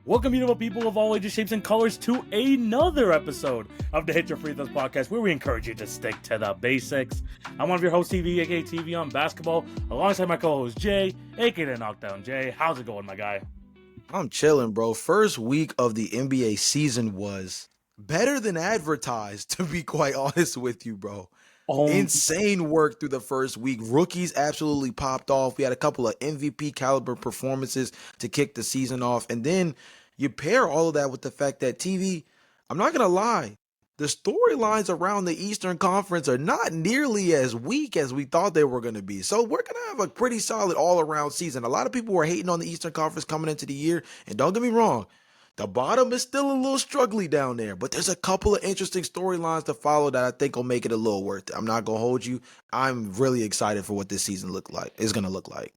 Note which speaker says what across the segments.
Speaker 1: Welcome, beautiful people of all ages, shapes, and colors, to another episode of the Hit Your Free Throws podcast, where we encourage you to stick to the basics. I'm one of your hosts, TV, aka TV on basketball, alongside my co-host Jay, aka the Knockdown Jay. How's it going, my guy?
Speaker 2: I'm chilling, bro. First week of the NBA season was better than advertised, to be quite honest with you, bro. Insane work through the first week. Rookies absolutely popped off. We had a couple of MVP caliber performances to kick the season off. And then you pair all of that with the fact that TV, I'm not going to lie, the storylines around the Eastern Conference are not nearly as weak as we thought they were going to be. So we're going to have a pretty solid all-around season. A lot of people were hating on the Eastern Conference coming into the year. And don't get me wrong, the bottom is still a little struggly down there, but there's a couple of interesting storylines to follow that I think will make it a little worth it. I'm not going to hold you. I'm really excited for what this season is going to look like.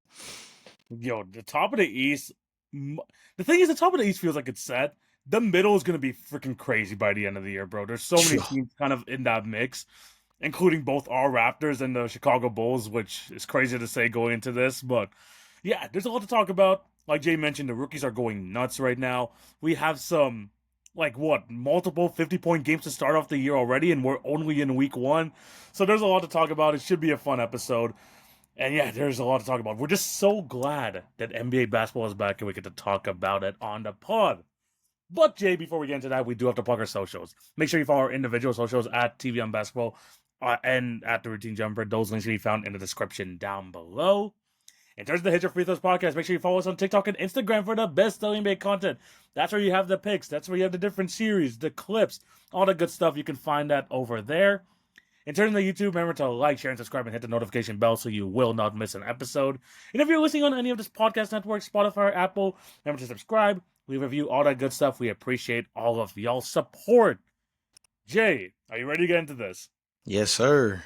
Speaker 1: Yo, the top of the East, the thing is, the top of the East feels like it's set. The middle is going to be freaking crazy by the end of the year, bro. There's so many teams kind of in that mix, including both our Raptors and the Chicago Bulls, which is crazy to say going into this, but yeah, there's a lot to talk about. Like Jay mentioned, the rookies are going nuts right now. We have some, multiple 50-point games to start off the year already, and we're only in week one. So there's a lot to talk about. It should be a fun episode. And yeah, there's a lot to talk about. We're just so glad that NBA basketball is back and we get to talk about it on the pod. But Jay, before we get into that, we do have to plug our socials. Make sure you follow our individual socials at TV on Basketball and at The Routine Jumper. Those links can be found in the description down below. In terms of the Hit Your Free Throws podcast, make sure you follow us on TikTok and Instagram for the best NBA content. That's where you have the picks. That's where you have the different series, the clips, all the good stuff. You can find that over there. In terms of the YouTube, remember to like, share, and subscribe, and hit the notification bell so you will not miss an episode. And if you're listening on any of this podcast network, Spotify or Apple, remember to subscribe, leave a review, all that good stuff. We appreciate all of y'all's support. Jay, are you ready to get into this?
Speaker 2: Yes, sir.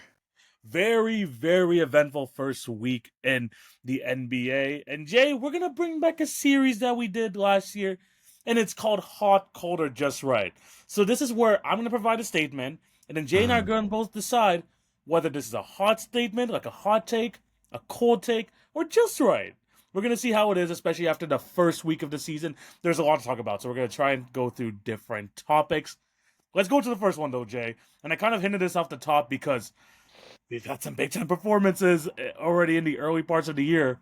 Speaker 1: Very, very eventful first week in the NBA. And Jay, we're going to bring back a series that we did last year, and it's called Hot, Cold, or Just Right. So this is where I'm going to provide a statement, and then Jay and I are going to both decide whether this is a hot statement, like a hot take, a cold take, or just right. We're going to see how it is, especially after the first week of the season. There's a lot to talk about, so we're going to try and go through different topics. Let's go to the first one, though, Jay. And I kind of hinted this off the top because we've got some big-time performances already in the early parts of the year.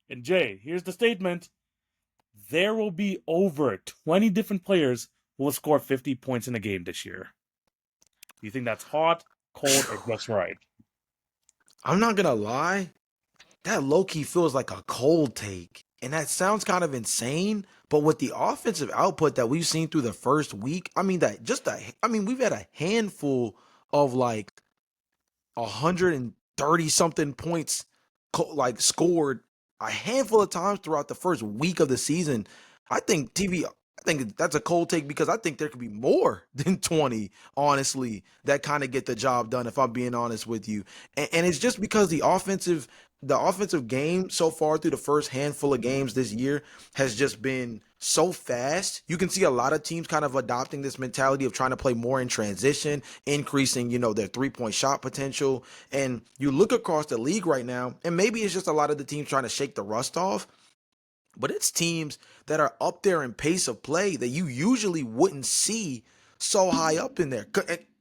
Speaker 1: And Jay, here's the statement. There will be over 20 different players who will score 50 points in a game this year. Do you think that's hot, cold, or just right?
Speaker 2: I'm not going to lie. That low-key feels like a cold take. And that sounds kind of insane. But with the offensive output that we've seen through the first week, we've had a handful of 130 something points scored a handful of times throughout the first week of the season. I think that's a cold take because I think there could be more than 20, honestly, that kind of get the job done, if I'm being honest with you. And it's just because the offensive game so far through the first handful of games this year has just been so fast. You can see a lot of teams kind of adopting this mentality of trying to play more in transition, increasing, their three-point shot potential. And you look across the league right now, and maybe it's just a lot of the teams trying to shake the rust off, but it's teams that are up there in pace of play that you usually wouldn't see so high up in there.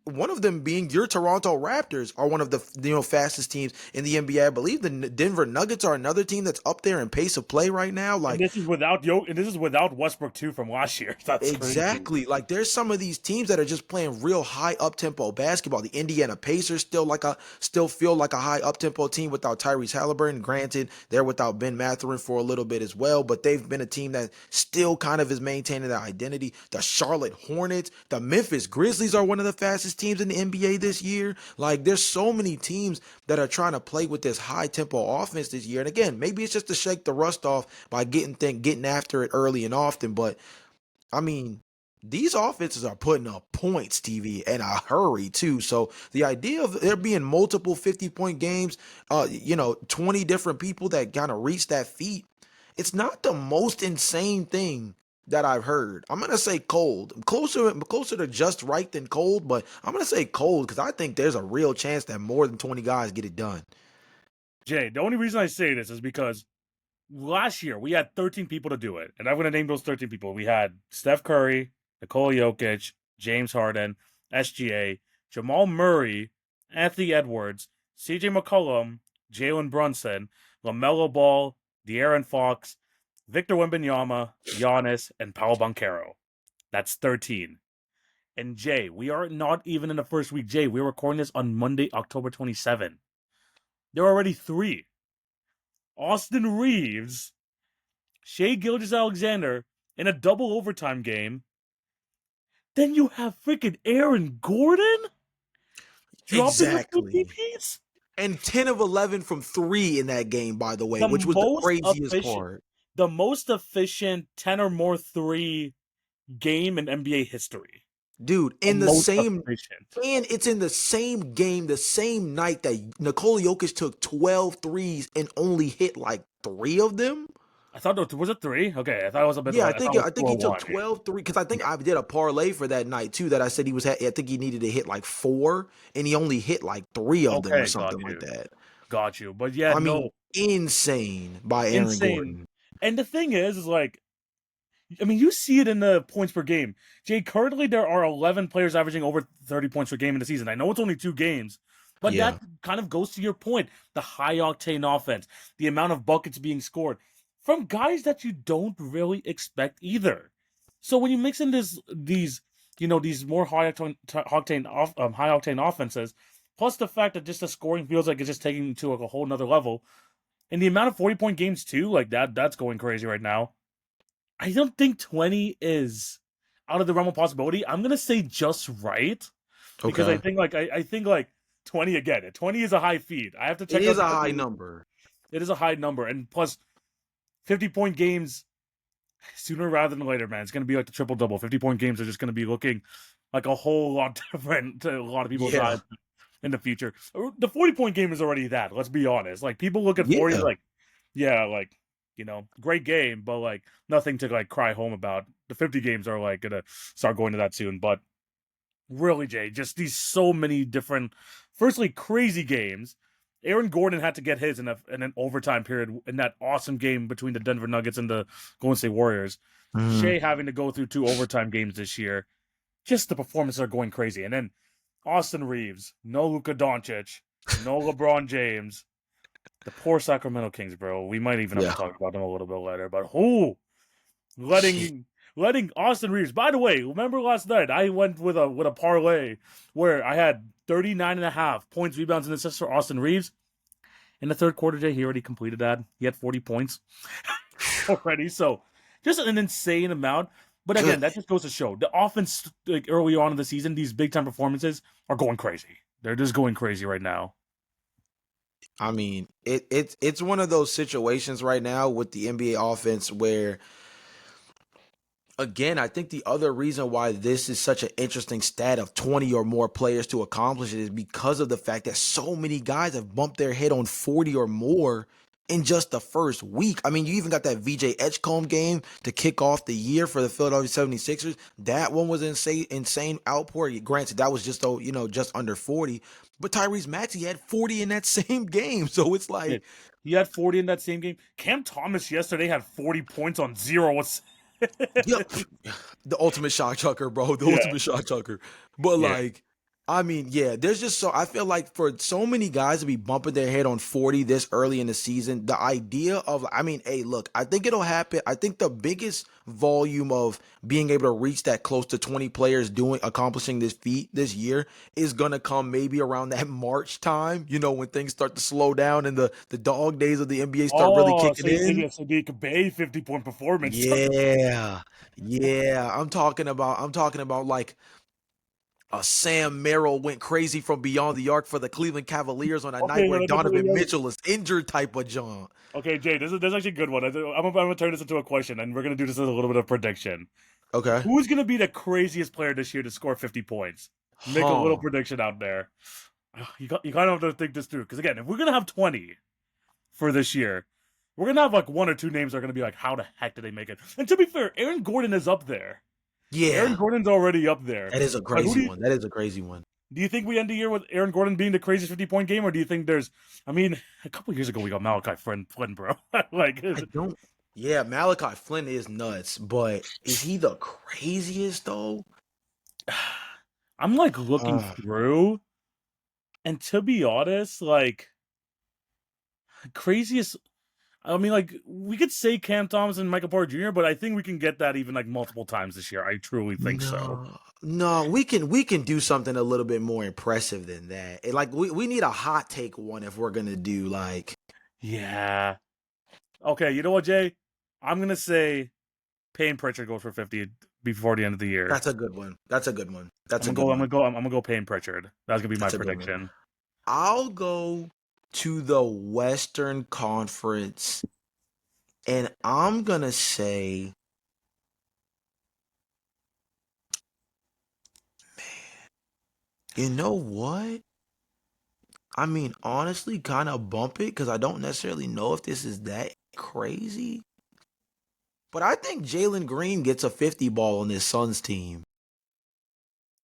Speaker 2: One of them being your Toronto Raptors are one of the fastest teams in the NBA. I believe the Denver Nuggets are another team that's up there in pace of play right now.
Speaker 1: And this is without Westbrook too from last year. That's
Speaker 2: exactly
Speaker 1: crazy.
Speaker 2: There's some of these teams that are just playing real high up tempo basketball. The Indiana Pacers still feel like a high up tempo team without Tyrese Halliburton. Granted, they're without Ben Mathurin for a little bit as well, but they've been a team that still kind of is maintaining their identity. The Charlotte Hornets, the Memphis Grizzlies are one of the fastest teams in the NBA this year. There's so many teams that are trying to play with this high tempo offense this year. And again, maybe it's just to shake the rust off by getting after it early and often. But these offenses are putting up points, TV, in a hurry too. So the idea of there being multiple 50-point games, 20 different people that kind of reach that feat, it's not the most insane thing that I've heard. I'm going to say cold. Closer to just right than cold, but I'm going to say cold because I think there's a real chance that more than 20 guys get it done.
Speaker 1: Jay, the only reason I say this is because last year we had 13 people to do it, and I'm going to name those 13 people. We had Steph Curry, Nikola Jokic, James Harden, SGA, Jamal Murray, Anthony Edwards, CJ McCollum, Jalen Brunson, LaMelo Ball, De'Aaron Fox, Victor Wembanyama, Giannis, and Paolo Banchero. That's 13. And Jay, we are not even in the first week. Jay, we're recording this on Monday, October 27. There are already 3. Austin Reeves, Shea Gilgeous-Alexander in a double overtime game. Then you have freaking Aaron Gordon dropping a 50
Speaker 2: Exactly.
Speaker 1: piece.
Speaker 2: And 10 of 11 from 3 in that game, by the way,
Speaker 1: The
Speaker 2: which was the
Speaker 1: most
Speaker 2: craziest
Speaker 1: efficient,
Speaker 2: part.
Speaker 1: the most efficient 10 or more 3 game in NBA history.
Speaker 2: Dude,
Speaker 1: The
Speaker 2: in the
Speaker 1: most
Speaker 2: same
Speaker 1: efficient.
Speaker 2: and it's in the same game, the same night that Nikola Jokic took 12 threes and only hit like 3 of them.
Speaker 1: I thought it was it 3? Okay, I thought it was a bit
Speaker 2: Yeah,
Speaker 1: less.
Speaker 2: I
Speaker 1: I thought
Speaker 2: think
Speaker 1: it was
Speaker 2: I
Speaker 1: 2
Speaker 2: think
Speaker 1: or
Speaker 2: he took
Speaker 1: 1.
Speaker 2: 12 3 because I
Speaker 1: Yeah.
Speaker 2: think I did a parlay for that night too that I said I think he needed to hit like 4 and he only hit like 3 of them or
Speaker 1: Okay, got
Speaker 2: something like
Speaker 1: you.
Speaker 2: that.
Speaker 1: Got you. But yeah,
Speaker 2: I mean,
Speaker 1: no,
Speaker 2: insane by Aaron
Speaker 1: insane.
Speaker 2: Gordon.
Speaker 1: And the thing is like, I mean, you see it in the points per game. Jay, currently there are 11 players averaging over 30 points per game in the season. I know it's only 2 games, but
Speaker 2: Yeah.
Speaker 1: that kind of goes to your point. The high octane offense, the amount of buckets being scored from guys that you don't really expect either. So when you mix in these more high octane offenses, plus the fact that just the scoring feels like it's just taking it to like a whole nother level, and the amount of 40-point games too, like that's going crazy right now. I don't think 20 is out of the realm of possibility. I'm gonna say just right because I
Speaker 2: Okay.
Speaker 1: think I think like 20 again. 20 is a high feed. I have to
Speaker 2: It
Speaker 1: check
Speaker 2: is
Speaker 1: out
Speaker 2: a
Speaker 1: the
Speaker 2: high
Speaker 1: NBA.
Speaker 2: number.
Speaker 1: It is a high number, and plus 50-point games sooner rather than later, man. It's gonna be like the triple double. 50-point games are just gonna be looking like a whole lot different to a lot of people's
Speaker 2: Yeah.
Speaker 1: eyes in the future. The 40-point game is already that. Let's be honest. Like people look at 40
Speaker 2: Yeah.
Speaker 1: like, yeah, like great game, but like nothing to like cry home about. The 50 games are like gonna start going to that soon. But really, Jay, just these so many different, firstly, crazy games. Aaron Gordon had to get his in an overtime period in that awesome game between the Denver Nuggets and the Golden State Warriors.
Speaker 2: Mhm.
Speaker 1: Shea having to go through 2 overtime games this year. Just the performances are going crazy. And then Austin Reeves, no Luka Doncic, no LeBron James. The poor Sacramento Kings, bro. We might even have to
Speaker 2: Yeah.
Speaker 1: talk about them a little bit later. But who letting Austin Reeves. By the way, remember last night I went with a parlay where I had 39.5 points, rebounds, and assists for Austin Reeves. In the third quarter, Jay, he already completed that. He had 40 points already. So just an insane amount. But again,
Speaker 2: Good.
Speaker 1: that just goes to show the offense like early on in the season, these big time performances are going crazy. They're just going crazy right now.
Speaker 2: I mean, it's one of those situations right now with the NBA offense where again, I think the other reason why this is such an interesting stat of 20 or more players to accomplish it is because of the fact that so many guys have bumped their head on 40 or more in just the first week. I mean, you even got that VJ Edgecombe game to kick off the year for the Philadelphia 76ers. That one was insane outpour. Granted, that was just just under 40. But Tyrese Maxey had 40 in that same game. So it's
Speaker 1: Yeah.
Speaker 2: like,
Speaker 1: He had 40 in that same game. Cam Thomas yesterday had 40 points on 0 assists.
Speaker 2: yeah, the ultimate shock chucker, bro. The
Speaker 1: Yeah,
Speaker 2: ultimate shock chucker. But
Speaker 1: yeah.
Speaker 2: like, I mean, yeah, there's just so I feel like for so many guys to be bumping their head on 40 this early in the season, the idea of I mean, hey, look, I think it'll happen. I think the biggest volume of being able to reach that close to 20 players accomplishing this feat this year is gonna come maybe around that March time, when things start to slow down and the dog days of the NBA start really
Speaker 1: Oh,
Speaker 2: kicking
Speaker 1: so you think
Speaker 2: in.
Speaker 1: it's a Sadiq Bey 50-point performance?
Speaker 2: Yeah. Yeah. I'm talking about like a Sam Merrill went crazy from beyond the arc for the Cleveland Cavaliers on a night
Speaker 1: Okay,
Speaker 2: where
Speaker 1: no, no, no,
Speaker 2: Donovan
Speaker 1: no,
Speaker 2: Mitchell is injured type of John.
Speaker 1: okay, Jay, this is actually a good one. I'm gonna turn this into a question, and we're gonna do this as a little bit of prediction.
Speaker 2: Okay.
Speaker 1: Who's gonna be the craziest player this year to score 50 points? Make a little
Speaker 2: Huh.
Speaker 1: prediction out there. You kind of have to think this through because again, if we're gonna have 20 for this year, we're gonna have like 1 or 2 names that are gonna be like, how the heck did they make it? And to be fair, Aaron Gordon is up there. Aaron
Speaker 2: Yeah.
Speaker 1: Gordon's already up there.
Speaker 2: That is a
Speaker 1: But who do
Speaker 2: crazy
Speaker 1: you
Speaker 2: one. That is a crazy one.
Speaker 1: Do you think we end the year with Aaron Gordon being the craziest 50-point game, or do you think there's? I mean, a couple years ago we got Malachi Flynn, bro. Like,
Speaker 2: I don't. Yeah, Malachi Flynn is nuts, but is he the craziest though?
Speaker 1: I'm like looking
Speaker 2: Uh,
Speaker 1: through, and to be honest, like craziest. I mean, like we could say Cam Thomas and Michael Porter Jr., but I think we can get that even like multiple times this year. I truly think so.
Speaker 2: no, we can do something a little bit more impressive than that. Like we need a hot take one if we're gonna do like
Speaker 1: Yeah. Okay. You know what, Jay? I'm gonna say Payne Pritchard goes for 50 before the end of the year.
Speaker 2: that's a good one. That's a good one. That's
Speaker 1: I'm
Speaker 2: a
Speaker 1: gonna
Speaker 2: good
Speaker 1: go. I'm
Speaker 2: one.
Speaker 1: gonna go. I'm gonna go Payne Pritchard. That's gonna be my
Speaker 2: That's a good one.
Speaker 1: prediction.
Speaker 2: I'll go to the Western Conference and I'm gonna say, you know what? I mean, honestly, kind of bump it because I don't necessarily know if this is that crazy. But I think Jalen Green gets a 50 ball on this Suns team.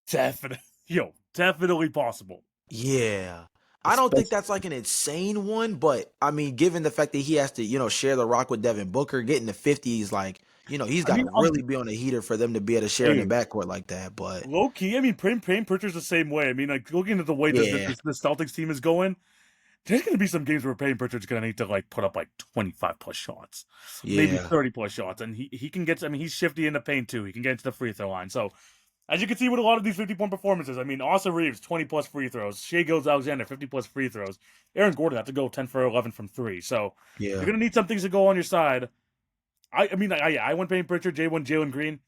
Speaker 1: Definitely, yo, definitely possible.
Speaker 2: Yeah. I don't think
Speaker 1: Especially,
Speaker 2: that's like an insane one, but I mean, given the fact that he has to, share the rock with Devin Booker, getting the 50s, like, he's
Speaker 1: I
Speaker 2: got to
Speaker 1: mean,
Speaker 2: really be on the heater for them to be able to share in the
Speaker 1: hey,
Speaker 2: backcourt like that. But
Speaker 1: low key. I mean, Payne Pritchard's the same way. I mean, like looking at the way that
Speaker 2: yeah,
Speaker 1: the Celtics team is going, there's gonna be some games where Payne Pritchard's gonna need to like put up like 25 plus shots, maybe
Speaker 2: yeah,
Speaker 1: 30 plus shots, and he can get. I mean, he's shifty in the paint too. He can get into the free throw line. So as you can see with a lot of these 50-point performances, I mean, Austin Reeves 20 plus free throws, Shea Gilgeous-Alexander 50 plus free throws, Aaron Gordon had to go 10 for 11 from three. So you're
Speaker 2: yeah.
Speaker 1: gonna need some things to go on your side. I went Payne Pritchard, Jay went Jalen Green.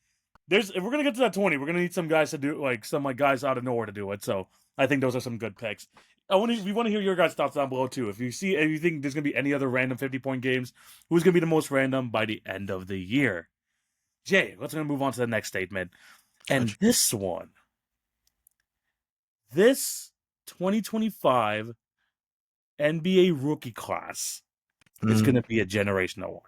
Speaker 1: If we're gonna get to that 20, we're gonna need some guys to do like some like guys out of nowhere to do it. So I think those are some good picks. We want to hear your guys' thoughts down below too. If you think there's gonna be any other random 50-point games, who's gonna be the most random by the end of the year? Jay, let's gonna move on to the next statement. And
Speaker 2: Gotcha.
Speaker 1: this 2025 NBA rookie class is
Speaker 2: Mhm.
Speaker 1: gonna be a generational one.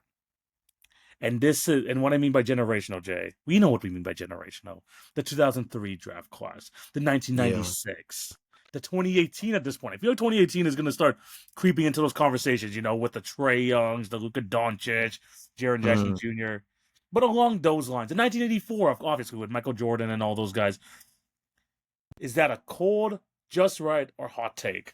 Speaker 1: And what I mean by generational, Jay, we know what we mean by generational. The 2003 draft class, the
Speaker 2: Yeah.
Speaker 1: 1996, the 2018 at this point. I feel like 2018 is going to start creeping into those conversations, with the Trey Youngs, the Luka Doncic, Jaren Jackson
Speaker 2: Mhm.
Speaker 1: Jr. But along those lines, in 1984, obviously with Michael Jordan and all those guys, is that a cold, just right, or hot take?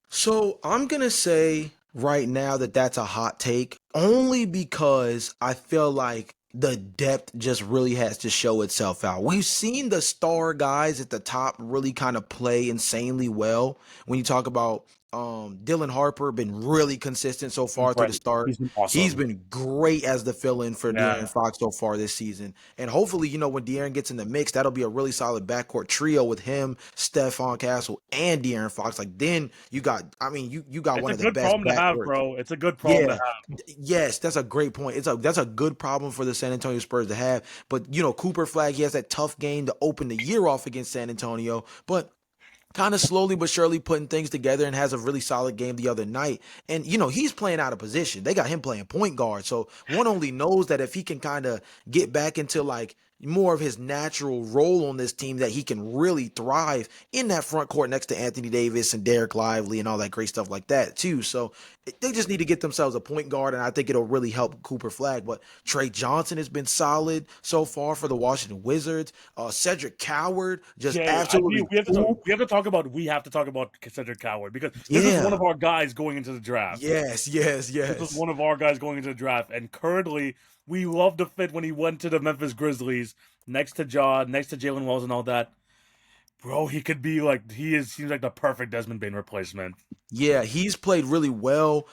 Speaker 2: So I'm gonna say right now that that's a hot take, only because I feel like the depth just really has to show itself out. We've seen the star guys at the top really kind of play insanely well. When you talk about Dylan Harper, been really consistent so
Speaker 1: He's been
Speaker 2: far through the
Speaker 1: great.
Speaker 2: start.
Speaker 1: He's been
Speaker 2: He's
Speaker 1: awesome.
Speaker 2: been great as the fill-in for
Speaker 1: Yeah.
Speaker 2: De'Aaron Fox so far this season. And hopefully, when De'Aaron gets in the mix, that'll be a really solid backcourt trio with him, Stephon Castle, and De'Aaron Fox. Like then you got
Speaker 1: It's
Speaker 2: one
Speaker 1: a
Speaker 2: of the
Speaker 1: good
Speaker 2: best
Speaker 1: problem to have,
Speaker 2: backcourts.
Speaker 1: bro. It's a good problem to
Speaker 2: Yeah.
Speaker 1: have.
Speaker 2: Yes, that's a great point. That's a good problem for the San Antonio Spurs to have. But Cooper Flag, he has that tough game to open the year off against San Antonio. But kind of slowly but surely putting things together and has a really solid game the other night. And he's playing out of position. They got him playing point guard. So one only knows that if he can kind of get back into like more of his natural role on this team, that he can really thrive in that front court next to Anthony Davis and Derek Lively and all that great stuff like that too. So they just need to get themselves a point guard, and I think it'll really help Cooper Flag. But Trey Johnson has been solid so far for the Washington Wizards. Cedric Coward just
Speaker 1: Jay,
Speaker 2: absolutely cool.
Speaker 1: we have to talk about Cedric Coward because this was one
Speaker 2: Yeah.
Speaker 1: of our guys going into the draft.
Speaker 2: Yes, yes,
Speaker 1: This was
Speaker 2: yes.
Speaker 1: one of our guys going into the draft, and currently we love the fit when he went to the Memphis Grizzlies next to John, next to Jalen Wells, and all that. Bro, he could be like seems like the perfect Desmond Bain replacement.
Speaker 2: Yeah, he's played really well.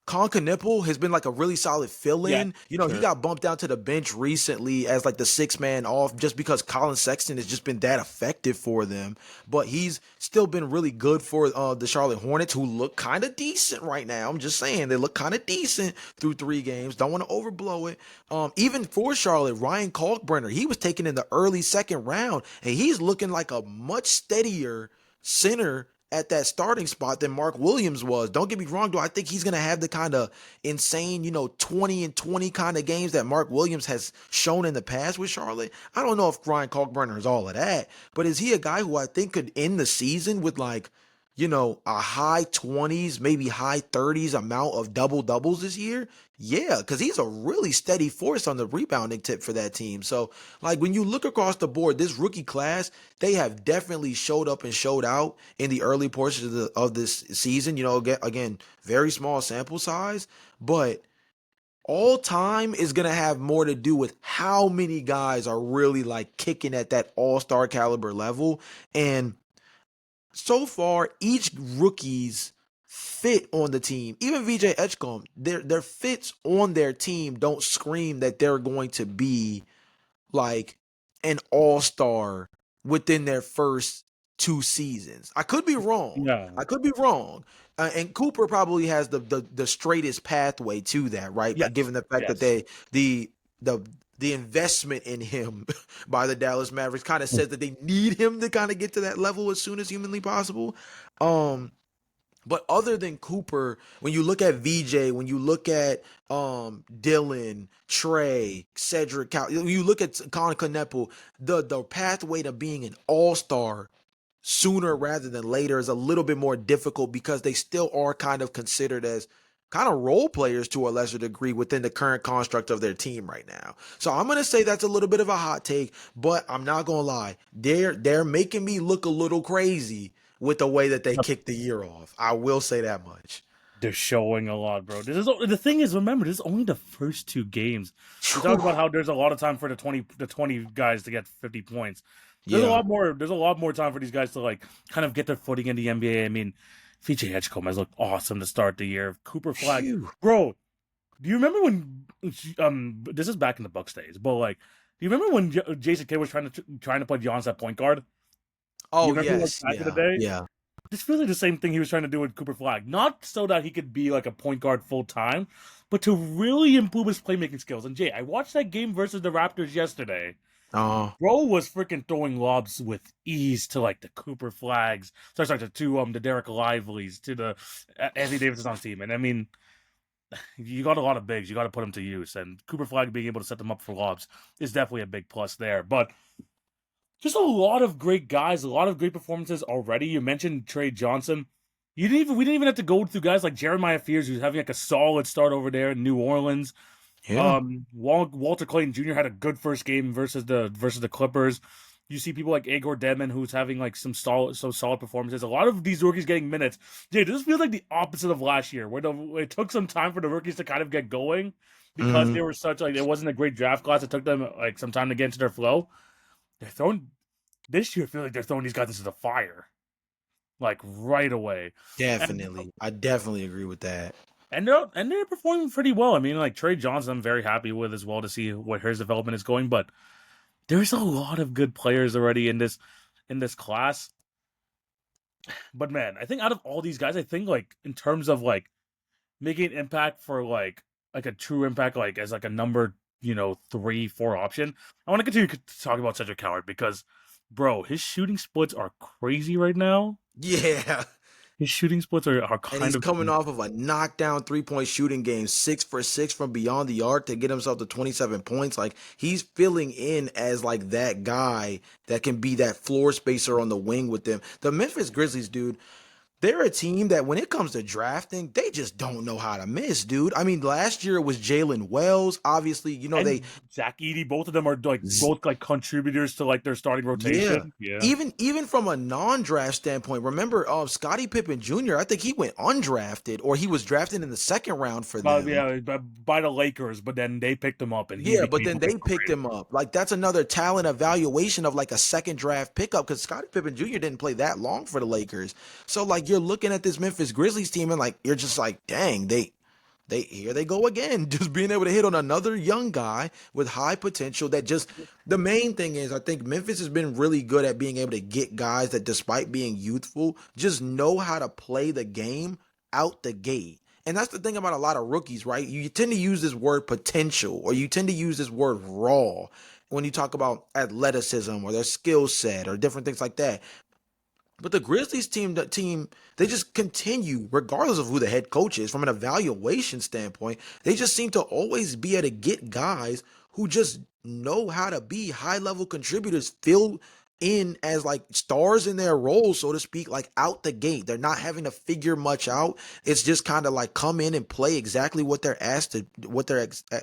Speaker 2: Conka Nipple has been like a really solid
Speaker 1: Yeah,
Speaker 2: fill-in.
Speaker 1: for
Speaker 2: He
Speaker 1: sure.
Speaker 2: got bumped down to the bench recently as like the sixth man off just because Colin Sexton has just been that effective for them. But he's still been really good for the Charlotte Hornets, who look kind of decent right now. I'm just saying they look kind of decent through 3 games. Don't want to overblow it. Even for Charlotte, Ryan Kalkbrenner, he was taken in the early second round, and he's looking like a much steadier center at that starting spot than Mark Williams was. Don't get me wrong, though. I think he's going to have the kind of insane, 20 and 20 kind of games that Mark Williams has shown in the past with Charlotte. I don't know if Ryan Kalkbrenner is all of that, but is he a guy who I think could end the season with like, a high 20s, maybe high 30s amount of double doubles this year? Yeah, because he's a really steady force on the rebounding tip for that team. So, like, when you look across the board, this rookie class, they have definitely showed up and showed out in the early portions of this season. Again, very small sample size, but all time is going to have more to do with how many guys are really like kicking at that all-star caliber level. And so far, each rookie's fit on the team, even VJ Edgecombe, their fits on their team don't scream that they're going to be like an all-star within their first 2 seasons. I could be wrong.
Speaker 1: Yeah.
Speaker 2: I could be wrong. And Cooper probably has the straightest pathway to that, right?
Speaker 1: Yes.
Speaker 2: Given the fact that
Speaker 1: Yes.
Speaker 2: the investment in him by the Dallas Mavericks kind of says that they need him to kind of get to that level as soon as humanly possible. But other than Cooper, when you look at VJ, when you look at Dylan, Trey, Cedric, when you look at Colin Kneppel, the pathway to being an all-star sooner rather than later is a little bit more difficult because they still are kind of considered as kind of role players to a lesser degree within the current construct of their team right now. So I'm gonna say that's a little bit of a hot take, but I'm not gonna lie, they're making me look a little crazy with the way that they kicked the year off. I will say that much.
Speaker 1: They're showing a lot, bro. The thing is, remember, this is only the first 2 games. We
Speaker 2: Whew.
Speaker 1: talked about how there's a lot of time for the 20 guys to get 50 points. There's a
Speaker 2: Yeah.
Speaker 1: lot more. There's a lot more time for these guys to like kind of get their footing in the NBA. I mean, VJ Edgecombe has looked awesome to start the year. Cooper Flag,
Speaker 2: Phew.
Speaker 1: bro. Do you remember when? This is back in the Bucks days, but like, do you remember when Jason Kidd was trying to put Giannis at point guard? You
Speaker 2: Oh
Speaker 1: remember like,
Speaker 2: yes.
Speaker 1: back in the
Speaker 2: Yeah.
Speaker 1: day?
Speaker 2: Yeah.
Speaker 1: This feels like the same thing he was trying to do with Cooper Flag. Not so that he could be like a point guard full time, but to really improve his playmaking skills. And Jay, I watched that game versus the Raptors yesterday. Bro was freaking throwing lobs with ease to like the Cooper Flags, sorry, to the Derek Lively's, to the Anthony Davis on team. And I mean, you got a lot of bigs, you got to put them to use. And Cooper Flag being able to set them up for lobs is definitely a big plus there. But just a lot of great guys, a lot of great performances already. You mentioned Trey Johnson. We didn't even have to go through guys like Jeremiah Fears, who's having like a solid start over there in New Orleans.
Speaker 2: Yeah.
Speaker 1: Walter Clayton Jr. had a good first game versus the Clippers. You see people like Igor Dedman, who's having like some solid performances. A lot of these rookies getting minutes. Jay, this feels like the opposite of last year, where it took some time for the rookies to kind of get going because
Speaker 2: Mhm.
Speaker 1: they were such like it wasn't a great draft class. It took them like some time to get into their flow. They're throwing this year. I feel like they're throwing these guys into the fire, like right away.
Speaker 2: Definitely. I definitely agree with that.
Speaker 1: And they're performing pretty well. I mean, like Trey Johnson, I'm very happy with as well to see what his development is going. But there's a lot of good players already in this class. But man, I think out of all these guys, I think like in terms of like making an impact for like a true impact, like as like a number 3, 4 option, I want to continue to talk about Cedric Howard because, bro, his shooting splits are crazy right now.
Speaker 2: Yeah.
Speaker 1: His shooting splits are
Speaker 2: And
Speaker 1: kind
Speaker 2: he's
Speaker 1: of
Speaker 2: coming off of a knockdown 3-point shooting game, 6 for 6 from beyond the arc to get himself to 27 points. Like he's filling in as like that guy that can be that floor spacer on the wing with them. The Memphis Grizzlies, dude, they're a team that when it comes to drafting, they just don't know how to miss, dude. I mean, last year it was Jalen Wells. Obviously,
Speaker 1: and Zach Edey, both of them are like both like contributors to like their starting rotation. Yeah.
Speaker 2: Even from a non-draft standpoint, remember Scottie Pippen Jr., I think he went undrafted or he was drafted in the second round for them.
Speaker 1: Yeah, by the Lakers, but then they picked him up and
Speaker 2: But then they picked him up. Like that's another talent evaluation of like a second draft pickup because Scottie Pippen Jr. didn't play that long for the Lakers. So like you're looking at this Memphis Grizzlies team and like you're just like, dang, they here they go again, just being able to hit on another young guy with high potential. That just the main thing is I think Memphis has been really good at being able to get guys that despite being youthful, just know how to play the game out the gate. And that's the thing about a lot of rookies, right? You tend to use this word potential or you tend to use this word raw when you talk about athleticism or their skill set or different things like that. But the Grizzlies team, they just continue, regardless of who the head coach is, from an evaluation standpoint, they just seem to always be able to get guys who just know how to be high level contributors, fill in as like stars in their roles, so to speak, like out the gate. They're not having to figure much out. It's just kind of like come in and play exactly what they're asked to,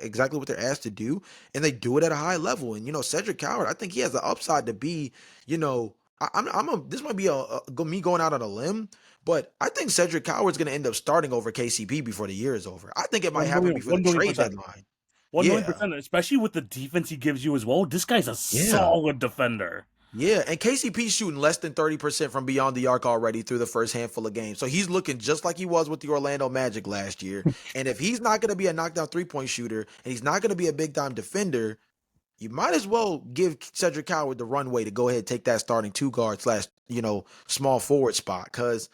Speaker 2: exactly what they're asked to do, and they do it at a high level. And Cedric Coward, I think he has the upside to be, you know, this might be me going out on a limb, but I think Cedric Coward's going to end up starting over KCP before the year is over. I think it might
Speaker 1: 1
Speaker 2: happen
Speaker 1: million,
Speaker 2: before the
Speaker 1: 1 million
Speaker 2: trade
Speaker 1: percent.
Speaker 2: deadline.
Speaker 1: One million
Speaker 2: Yeah,
Speaker 1: percent, especially with the defense he gives you as well. This guy's a
Speaker 2: yeah,
Speaker 1: solid defender.
Speaker 2: yeah. And KCP's shooting less than 30% from beyond the arc already through the first handful of games. So he's looking just like he was with the Orlando Magic last year. And if he's not going to be a knockdown 3-point shooter and he's not going to be a big time defender, you might as well give Cedric Coward the runway to go ahead and take that starting two guard slash, small forward spot. Because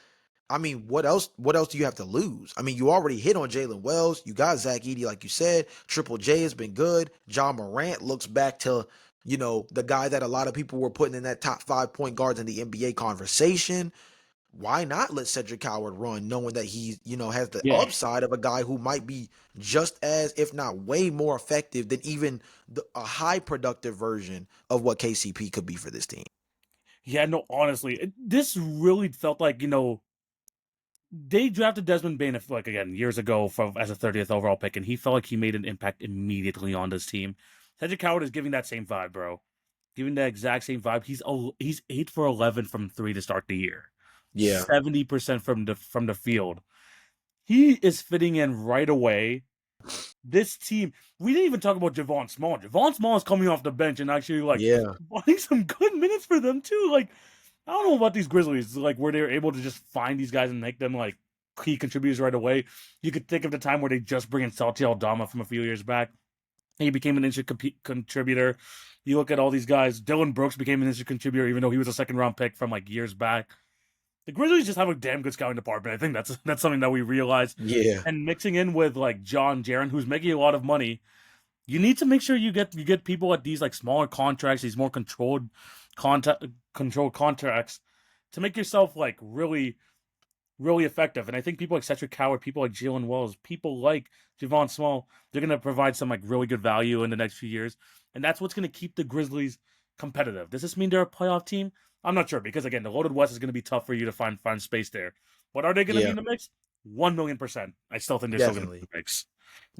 Speaker 2: I mean, what else? What else do you have to lose? I mean, you already hit on Jalen Wells. You got Zach Edey, like you said. Triple J has been good. John Morant looks back to, the guy that a lot of people were putting in that top 5 point guards in the NBA conversation. Why not let Cedric Howard run, knowing that he, has the
Speaker 1: Yeah.
Speaker 2: upside of a guy who might be just as, if not way more effective than even a high productive version of what KCP could be for this team.
Speaker 1: Yeah, no, honestly, this really felt like, they drafted Desmond Bain, like, again, years ago as a 30th overall pick, and he felt like he made an impact immediately on this team. Cedric Howard is giving that same vibe, bro. Giving that exact same vibe. He's 8 for 11 from three to start the year.
Speaker 2: Yeah.
Speaker 1: 70% from the field. He is fitting in right away. This team, we didn't even talk about Javon Small. Javon Small is coming off the bench and actually
Speaker 2: Yeah.
Speaker 1: wanting some good minutes for them too. Like, I don't know about these Grizzlies, like where they're able to just find these guys and make them like key contributors right away. You could think of the time where they just bring in Salty Aldama from a few years back. He became an instant contributor. You look at all these guys. Dylan Brooks became an instant contributor, even though he was a second round pick from like years back. The Grizzlies just have a damn good scouting department. I think that's something that we realize.
Speaker 2: Yeah.
Speaker 1: And mixing in with like John Jaren, who's making a lot of money, you need to make sure you get people at these like smaller contracts, these more controlled contracts, to make yourself like really, really effective. And I think people like Cedric Coward, people like Jalen Wells, people like Javon Small, they're gonna provide some like really good value in the next few years. And that's what's gonna keep the Grizzlies competitive. Does this mean they're a playoff team? I'm not sure, because again, the loaded West is gonna be tough for you to find space there. But are they gonna be
Speaker 2: Yeah.
Speaker 1: in the mix? 1 million%. I still think they're still gonna be in
Speaker 2: Definitely.
Speaker 1: the mix.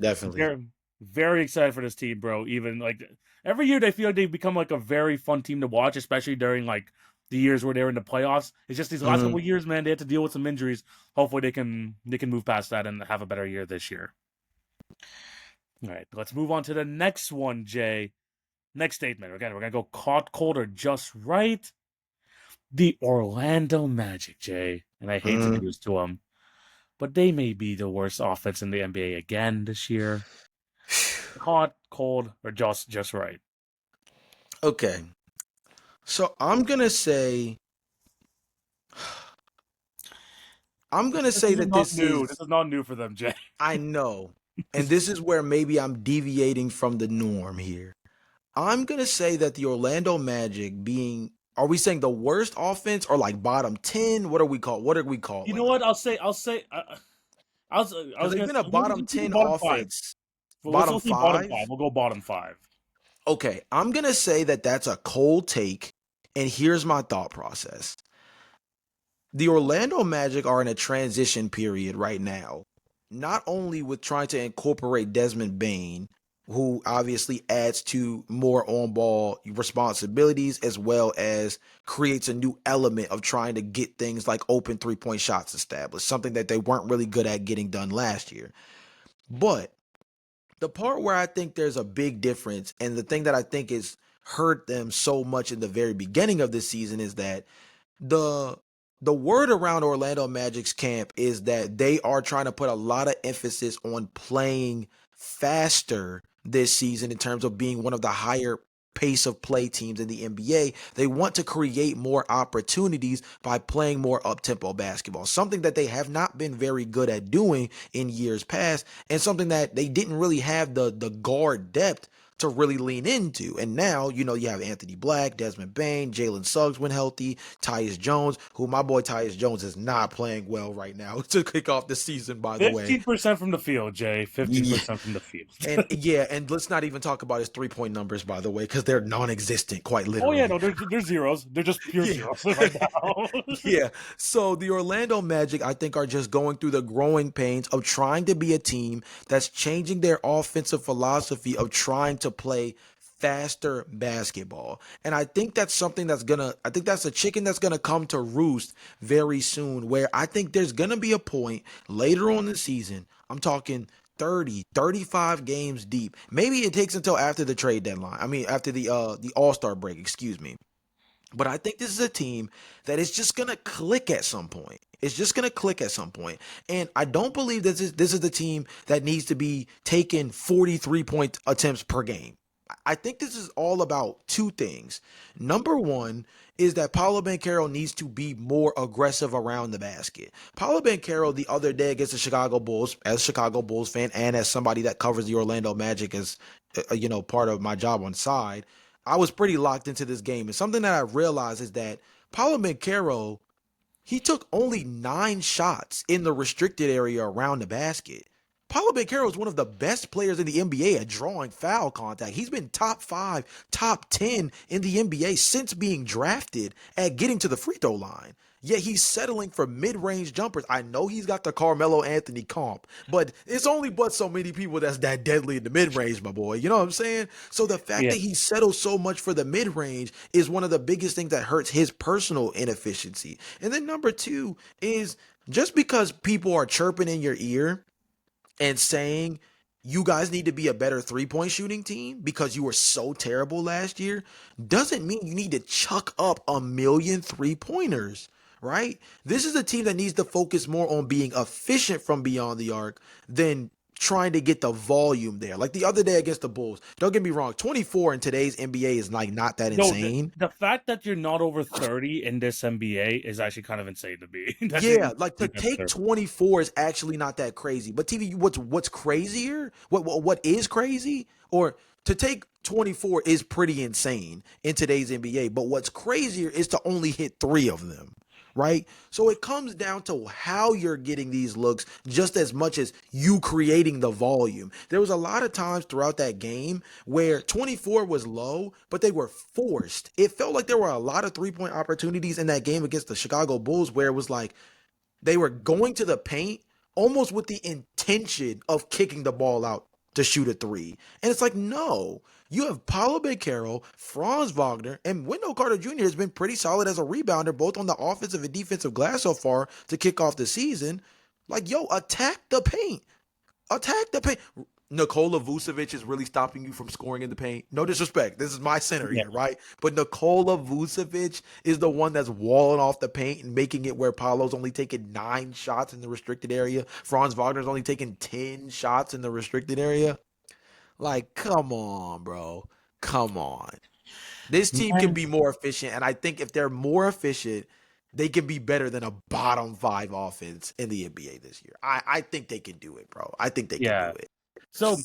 Speaker 2: Definitely.
Speaker 1: Very, very excited for this team, bro. Even like every year, they feel like they become like a very fun team to watch, especially during like the years where they're in the playoffs. It's just these last
Speaker 2: Mhm.
Speaker 1: couple of years, man. They had to deal with some injuries. Hopefully, they can move past that and have a better year this year. All right, let's move on to the next one, Jay. Next statement. Again, we're gonna go caught cold or just right. The Orlando Magic, Jay, and I hate to
Speaker 2: Mhm.
Speaker 1: do this to them, but they may be the worst offense in the NBA again this year. Caught cold or just right.
Speaker 2: Okay. So I'm gonna
Speaker 1: This
Speaker 2: say
Speaker 1: is
Speaker 2: that
Speaker 1: not
Speaker 2: this
Speaker 1: new. This
Speaker 2: is
Speaker 1: is not new for them, Jay.
Speaker 2: I know. And this is where maybe I'm deviating from the norm here. I'm gonna say that the Orlando Magic being, are we saying the worst offense or like bottom 10? What are we
Speaker 1: You know
Speaker 2: calling them?
Speaker 1: what? I'll say. I
Speaker 2: Because
Speaker 1: was
Speaker 2: they've
Speaker 1: gonna.
Speaker 2: been a bottom
Speaker 1: Let's do
Speaker 2: 10
Speaker 1: bottom five.
Speaker 2: offense.
Speaker 1: Well,
Speaker 2: Bottom
Speaker 1: let's say bottom five.
Speaker 2: 5?
Speaker 1: We'll go bottom five.
Speaker 2: Okay, I'm gonna say that that's a cold take, and here's my thought process. The Orlando Magic are in a transition period right now, not only with trying to incorporate Desmond Bain, who obviously adds to more on ball responsibilities, as well as creates a new element of trying to get things like open 3-point shots established, something that they weren't really good at getting done last year. But the part where I think there's a big difference, and the thing that I think has hurt them so much in the very beginning of this season, is that the the word around Orlando Magic's camp is that they are trying to put a lot of emphasis on playing faster this season in terms of being one of the higher pace of play teams in the NBA. They want to create more opportunities by playing more up-tempo basketball, something that they have not been very good at doing in years past, and something that they didn't really have the guard depth to really lean into. And now, you have Anthony Black, Desmond Bain, Jalen Suggs when healthy, Tyus Jones, who my boy Tyus Jones is not playing well right now to kick off the season, by the way.
Speaker 1: 15% from the field, Jay.
Speaker 2: Yeah.
Speaker 1: 15% from the field.
Speaker 2: And let's not even talk about his 3-point numbers, by the way, because they're non-existent, quite
Speaker 1: Oh yeah,
Speaker 2: literally.
Speaker 1: no, they're zeros. They're just pure
Speaker 2: Yeah.
Speaker 1: zeros right now.
Speaker 2: Yeah. So the Orlando Magic, I think, are just going through the growing pains of trying to be a team that's changing their offensive philosophy of trying to play faster basketball. And I think that's something I think that's a chicken that's gonna come to roost very soon, where I think there's gonna be a point later on in the season. I'm talking 30, 35 games deep. Maybe it takes until after the trade deadline. I mean, after the All-Star break, excuse me. But I think this is a team that is just gonna click at some point. It's just gonna click at some point. And I don't believe this is the team that needs to be taking 43 point attempts per game. I think this is all about two things. Number one is that Paulo Banchero needs to be more aggressive around the basket. Paulo Banchero the other day against the Chicago Bulls, as a Chicago Bulls fan and as somebody that covers the Orlando Magic as part of my job on the side, I was pretty locked into this game. And something that I realized is that Paulo Banchero, he took only 9 shots in the restricted area around the basket. Paulo Banchero is one of the best players in the NBA at drawing foul contact. He's been top 5, top 10 in the NBA since being drafted at getting to the free throw line. Yet he's settling for mid-range jumpers. I know he's got the Carmelo Anthony comp, but it's only but so many people that's that deadly in the mid-range, my boy. You know what I'm saying? So the fact
Speaker 1: Yeah.
Speaker 2: that he settles so much for the mid-range is one of the biggest things that hurts his personal inefficiency. And then number two is just because people are chirping in your ear and saying you guys need to be a better 3-point shooting team because you were so terrible last year doesn't mean you need to chuck up a million 3-pointers, right? This is a team that needs to focus more on being efficient from beyond the arc than trying to get the volume there. Like the other day against the Bulls. Don't get me wrong, 24 in today's NBA is like not that
Speaker 1: No,
Speaker 2: insane.
Speaker 1: the fact that you're not over 30 in this NBA is actually kind of insane to me.
Speaker 2: Yeah, like to
Speaker 1: That's
Speaker 2: take 24 is actually not that crazy. But TV, what's crazier? What is crazy? Or to take 24 is pretty insane in today's NBA. But what's crazier is to only hit 3 of them, right? So it comes down to how you're getting these looks just as much as you creating the volume. There was a lot of times throughout that game where 24 was low, but they were forced. It felt like there were a lot of 3-point opportunities in that game against the Chicago Bulls where it was like they were going to the paint almost with the intention of kicking the ball out to shoot a 3. And it's like, no. You have Paulo Banchero, Franz Wagner, and Wendell Carter Jr. has been pretty solid as a rebounder, both on the offensive and defensive glass so far to kick off the season. Like, yo, attack the paint. Attack the paint. Nikola Vucevic is really stopping you from scoring in the paint. No disrespect. This is my center
Speaker 1: Yeah.
Speaker 2: here, right? But Nikola Vucevic is the one that's walling off the paint and making it where Paolo's only taking 9 shots in the restricted area. Franz Wagner's only taking 10 shots in the restricted area. Like, come on, bro. Come on. This team can
Speaker 1: Man,
Speaker 2: be more efficient, and I think if they're more efficient, they can be better than a bottom 5 offense in the NBA this year. I think they can do it, bro. I think they can do
Speaker 1: yeah.
Speaker 2: it.
Speaker 1: So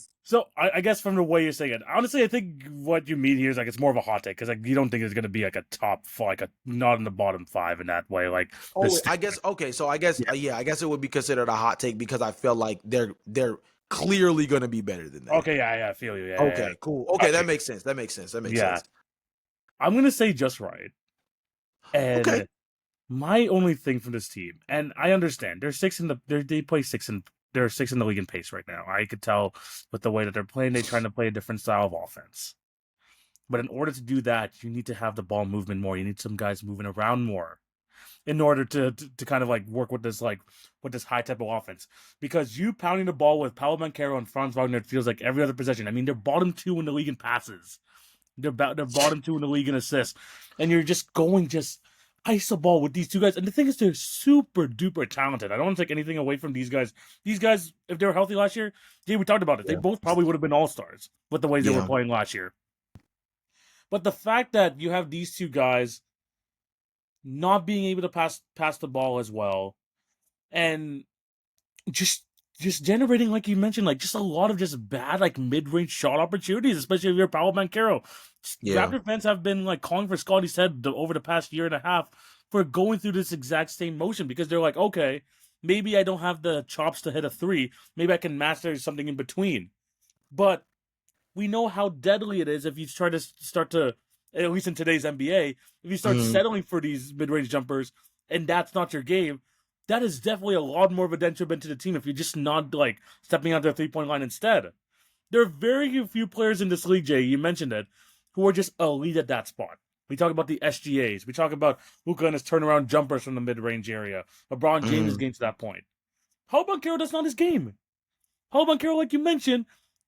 Speaker 1: I guess from the way you're saying it, honestly, I think what you mean here is like it's more of a hot take because like you don't think it's gonna be like a top 5, like a not in the bottom 5 in that way. Like
Speaker 2: Oh,
Speaker 1: this,
Speaker 2: I guess okay. So I guess
Speaker 1: yeah.
Speaker 2: yeah, I guess it would be considered a hot take because I feel like they're clearly going to be better than that.
Speaker 1: Okay, yeah, I feel you. Yeah.
Speaker 2: Okay, cool. Okay, that
Speaker 1: Okay,
Speaker 2: makes sense. That makes sense. That makes
Speaker 1: yeah.
Speaker 2: sense.
Speaker 1: I'm gonna say just right.
Speaker 2: Okay.
Speaker 1: And my only thing from this team, and I understand they're 6 in the they play 6 in they're 6 in the league in pace right now. I could tell with the way that they're playing, they're trying to play a different style of offense. But in order to do that, you need to have the ball movement more. You need some guys moving around more in order to kind of like work with this high tempo offense. Because you pounding the ball with Paulo Banchero and Franz Wagner, it feels like every other possession. I mean, they're bottom 2 in the league in passes. They're bottom 2 in the league in assists, and you're just going ice the ball with these two guys. And the thing is, they're super duper talented. I don't want to take anything away from these guys. These guys, if they were healthy last year, yeah, we talked about it. They
Speaker 2: Yeah.
Speaker 1: both probably would have been all stars with the ways they were
Speaker 2: Yeah.
Speaker 1: playing last year. But the fact that you have these two guys not being able to pass the ball as well, and just just generating, like you mentioned, like just a lot of just bad, like mid-range shot opportunities, especially if you're Paolo Banchero.
Speaker 2: Yeah.
Speaker 1: Raptor fans have been like calling for Scotty's head over the past year and a half for going through this exact same motion because they're like, okay, maybe I don't have the chops to hit a three. Maybe I can master something in between. But we know how deadly it is if you try to start to, at least in today's NBA, if you start
Speaker 2: Mhm.
Speaker 1: settling for these mid-range jumpers and that's not your game, that is definitely a lot more of a detriment to the team if you're just not like stepping out their 3-point line instead. There are very few players in this league, Jay, you mentioned it, who are just elite at that spot. We talk about the SGAs. We talk about Luka and his turnaround jumpers from the mid-range area. LeBron James is
Speaker 2: Mhm.
Speaker 1: getting to that point. How about Carroll? That's not his game. How about Carroll, like you mentioned,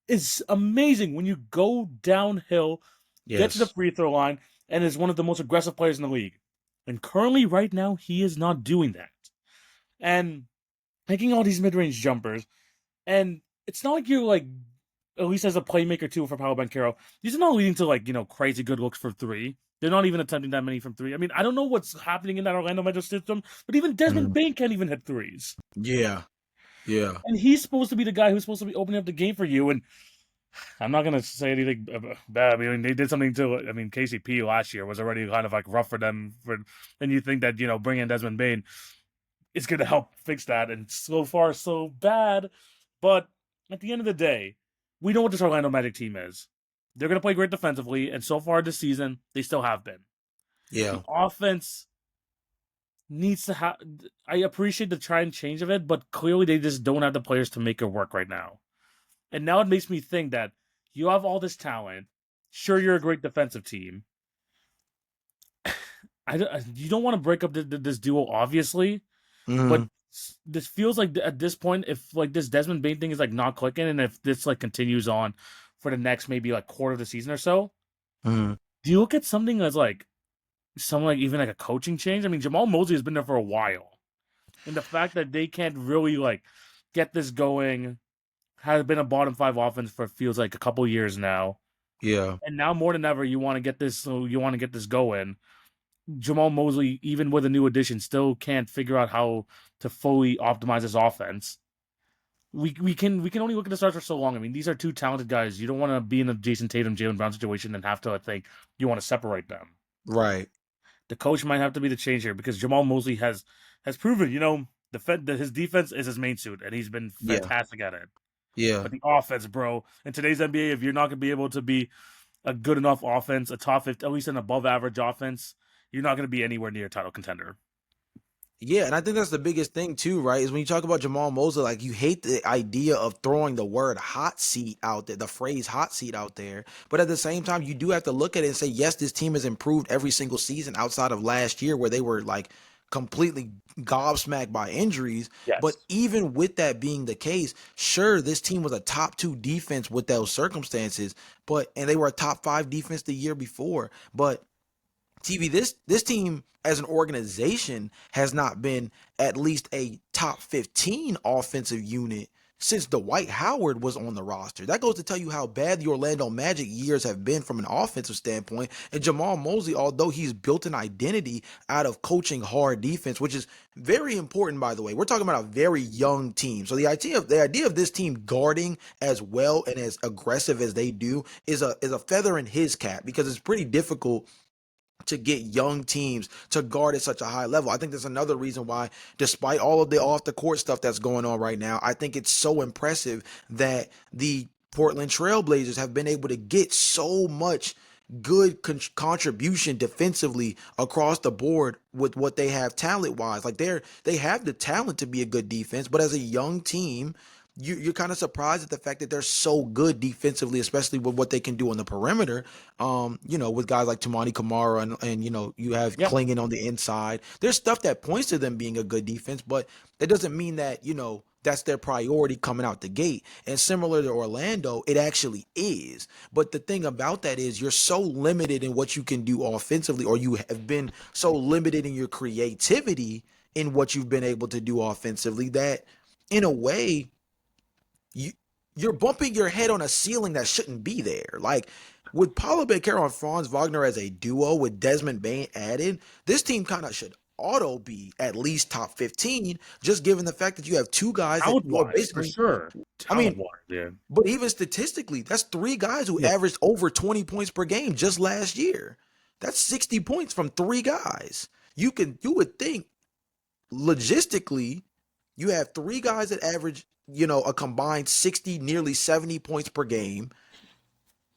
Speaker 1: is amazing when you go downhill, get to the
Speaker 2: Yes.
Speaker 1: free throw line, and is one of the most aggressive players in the league. And currently, right now, he is not doing that. And making all these mid-range jumpers, and it's not like you're like, at least as a playmaker too for Paolo Banchero, these are not leading to like, crazy good looks for three. They're not even attempting that many from three. I mean, I don't know what's happening in that Orlando Magic system, but even Desmond
Speaker 2: Mhm.
Speaker 1: Bain can't even hit threes.
Speaker 2: Yeah. Yeah.
Speaker 1: And he's supposed to be the guy who's supposed to be opening up the game for you. And I'm not gonna say anything bad. I mean, they did something to. I mean, KCP last year was already kind of like rough for them. And you think that bringing Desmond Bain is gonna help fix that, and so far so bad. But at the end of the day, we know what this Orlando Magic team is. They're gonna play great defensively, and so far this season, they still have been. The
Speaker 2: Yeah.
Speaker 1: offense needs to have. I appreciate the try and change of it, but clearly they just don't have the players to make it work right now. And now it makes me think that you have all this talent. Sure, you're a great defensive team. You don't want to break up this duo, obviously, but
Speaker 2: Mhm.
Speaker 1: this feels like at this point, if like this Desmond Bain thing is like not clicking, and if this like continues on for the next maybe like quarter of the season or so,
Speaker 2: Mhm.
Speaker 1: do you look at something as like some like even like a coaching change? I mean, Jamal Mosley has been there for a while, and the fact that they can't really like get this going has been a bottom five offense for feels like a couple years now.
Speaker 2: Yeah.
Speaker 1: And now more than ever, you want to get this. So you want to get this going. Jamal Mosley, even with a new addition, still can't figure out how to fully optimize his offense. We can only look at the stars for so long. I mean, these are two talented guys. You don't want to be in a Jason Tatum, Jalen Brown situation and have to think you want to separate them.
Speaker 2: Right.
Speaker 1: The coach might have to be the change here because Jamal Mosley has proven, that his defense is his main suit, and he's been
Speaker 2: Yeah.
Speaker 1: fantastic at it.
Speaker 2: Yeah.
Speaker 1: But the offense, bro, in today's NBA, if you're not gonna be able to be a good enough offense, a top 50, at least an above average offense, you're not going to be anywhere near a title contender.
Speaker 2: Yeah, and I think that's the biggest thing too, right? Is when you talk about Jamal Mosley, like you hate the idea of throwing the word hot seat out there, the phrase hot seat out there. But at the same time, you do have to look at it and say, yes, this team has improved every single season outside of last year where they were like completely gobsmacked by injuries. But
Speaker 1: Yes.
Speaker 2: even with that being the case, sure, this team was a top two defense with those circumstances, and they were a top five defense the year before. But TV, this team as an organization has not been at least a top 15 offensive unit since Dwight Howard was on the roster. That goes to tell you how bad the Orlando Magic years have been from an offensive standpoint. And Jamal Mosley, although he's built an identity out of coaching hard defense, which is very important, by the way. We're talking about a very young team. So the idea of this team guarding as well and as aggressive as they do is a feather in his cap because it's pretty difficult to get young teams to guard at such a high level. I think that's another reason why, despite all of the off the court stuff that's going on right now, I think it's so impressive that the Portland Trailblazers have been able to get so much good contribution defensively across the board with what they have talent wise. Like they have the talent to be a good defense, but as a young team, you're kind of surprised at the fact that they're so good defensively, especially with what they can do on the perimeter. With guys like Tamani Kamara and you have
Speaker 1: Yeah.
Speaker 2: Klingon on the inside. There's stuff that points to them being a good defense, but that doesn't mean that, that's their priority coming out the gate. And similar to Orlando, it actually is. But the thing about that is you're so limited in what you can do offensively, or you have been so limited in your creativity in what you've been able to do offensively that in a way you you're bumping your head on a ceiling that shouldn't be there. Like with Paulo Beccaro and Franz Wagner as a duo with Desmond Bain added, this team kind of should auto be at least top 15, just given the fact that you have two guys that
Speaker 1: Talent
Speaker 2: are
Speaker 1: wise, for
Speaker 2: basically,
Speaker 1: sure.
Speaker 2: I
Speaker 1: Talent
Speaker 2: mean,
Speaker 1: wise, yeah.
Speaker 2: but even statistically, that's three guys who
Speaker 1: Yeah.
Speaker 2: averaged over 20 points per game just last year. That's 60 points from three guys. You would think logistically, you have three guys that average, a combined 60, nearly 70 points per game.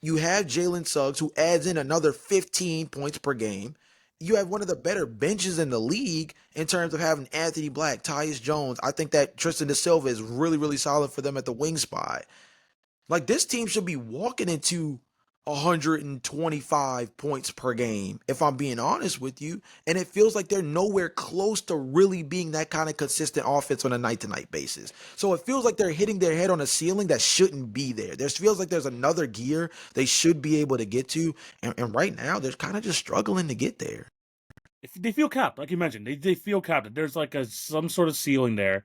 Speaker 2: You have Jalen Suggs, who adds in another 15 points per game. You have one of the better benches in the league in terms of having Anthony Black, Tyus Jones. I think that Tristan Da Silva is really, really solid for them at the wing spot. Like, this team should be walking into 125 points per game, if I'm being honest with you. And it feels like they're nowhere close to really being that kind of consistent offense on a night to night basis. So it feels like they're hitting their head on a ceiling that shouldn't be there. There feels like there's another gear they should be able to get to. And right now, they're kind of just struggling to get there.
Speaker 1: If they feel capped, like you mentioned, they feel capped. There's like some sort of ceiling there.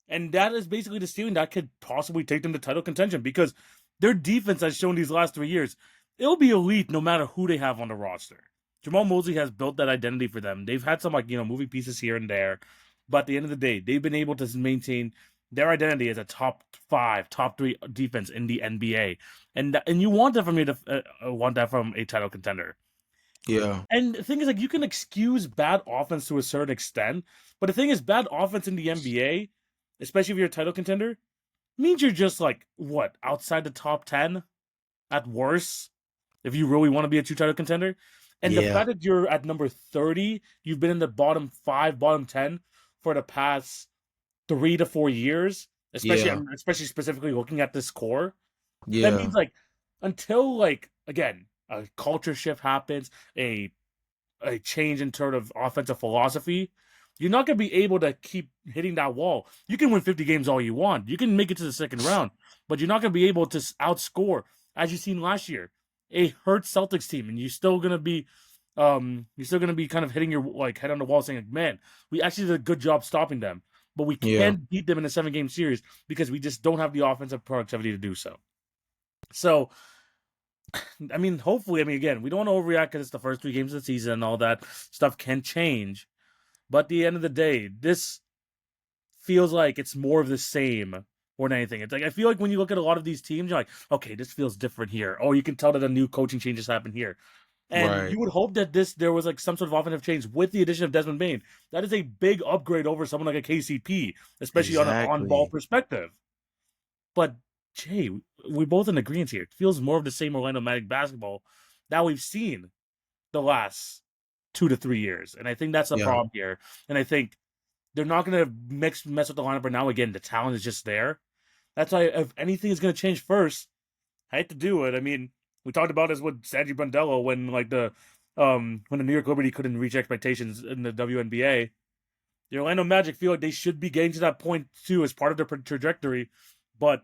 Speaker 1: And that is basically the ceiling that could possibly take them to title contention because their defense has shown these last 3 years, it'll be elite no matter who they have on the roster. Jamal Mosley has built that identity for them. They've had some moving pieces here and there, but at the end of the day, they've been able to maintain their identity as a top 5, top 3 defense in the NBA, and you want that from a title contender.
Speaker 2: Yeah.
Speaker 1: And the thing is, like, you can excuse bad offense to a certain extent, but the thing is, bad offense in the NBA, especially if you're a title contender, means you're just like what, outside the top 10 at worst, if you really want to be a true title contender. And the
Speaker 2: Yeah.
Speaker 1: fact that you're at number 30, you've been in the bottom 5, bottom 10 for the past 3 to 4 years, especially
Speaker 2: Yeah.
Speaker 1: especially specifically looking at this core. That
Speaker 2: Yeah.
Speaker 1: means, like, until, like, again, a culture shift happens, a change in sort of offensive philosophy, you're not going to be able to keep hitting that wall. You can win 50 games all you want. You can make it to the second round, but you're not going to be able to outscore, as you've seen last year, a hurt Celtics team, and you're still going to be kind of hitting your like head on the wall, saying, like, "Man, we actually did a good job stopping them, but we
Speaker 2: Yeah.
Speaker 1: can't beat them in a 7-game series because we just don't have the offensive productivity to do so." So, I mean, hopefully, again, we don't want to overreact because it's the first 3 games of the season and all that stuff can change. But at the end of the day, this feels like it's more of the same more than anything. It's like, I feel like when you look at a lot of these teams, you're like, okay, this feels different here. Oh, you can tell that a new coaching changes happen here. And
Speaker 2: Right.
Speaker 1: you would hope that there was like some sort of offensive change with the addition of Desmond Bain. That is a big upgrade over someone like a KCP, especially on an on-ball
Speaker 2: Exactly.
Speaker 1: perspective. But Jay, we're both in agreement here. It feels more of the same Orlando Magic basketball that we've seen the last 2 to 3 years. And I think that's the
Speaker 2: Yeah.
Speaker 1: problem here. And I think they're not going to mess with the lineup right now. Again, the talent is just there. That's why if anything is going to change first, I hate to do it. I mean, we talked about this with Sanji Bandello when when the New York Liberty couldn't reach expectations in the WNBA. The Orlando Magic feel like they should be getting to that point too as part of their trajectory, but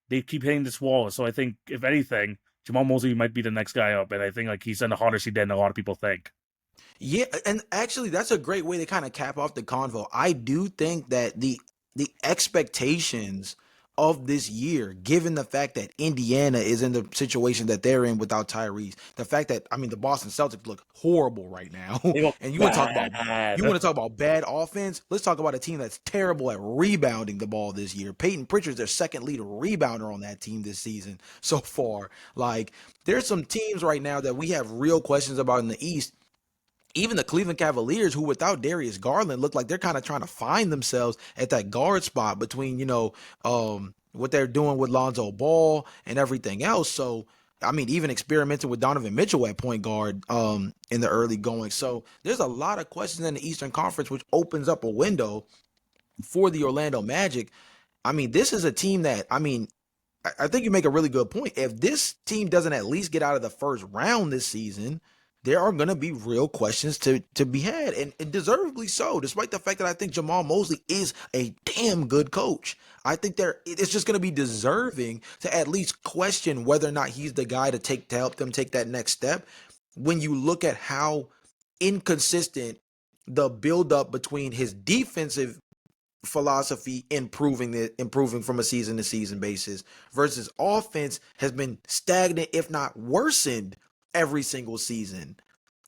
Speaker 1: they keep hitting this wall. So I think if anything, Jamal Mosley might be the next guy up, and I think like he's in a hotter seat than a lot of people think.
Speaker 2: Yeah, and actually that's a great way to kind of cap off the convo. I do think that the expectations of this year, given the fact that Indiana is in the situation that they're in without Tyrese, the fact that the Boston Celtics look horrible right now.
Speaker 1: They go
Speaker 2: And you
Speaker 1: bad.
Speaker 2: want to talk about bad offense? Let's talk about a team that's terrible at rebounding the ball this year. Peyton Pritchard's their second lead rebounder on that team this season so far. Like, there's some teams right now that we have real questions about in the East. Even the Cleveland Cavaliers, who without Darius Garland look like they're kind of trying to find themselves at that guard spot between, what they're doing with Lonzo Ball and everything else. So, I mean, even experimenting with Donovan Mitchell at point guard in the early going. So there's a lot of questions in the Eastern Conference, which opens up a window for the Orlando Magic. I mean, this is a team that, I think you make a really good point. If this team doesn't at least get out of the first round this season, there are going to be real questions to be had, and deservedly so, despite the fact that I think Jamal Mosley is a damn good coach. I think it's just going to be deserving to at least question whether or not he's the guy to help them take that next step. When you look at how inconsistent the buildup between his defensive philosophy improving from a season to season basis versus offense has been stagnant, if not worsened, every single season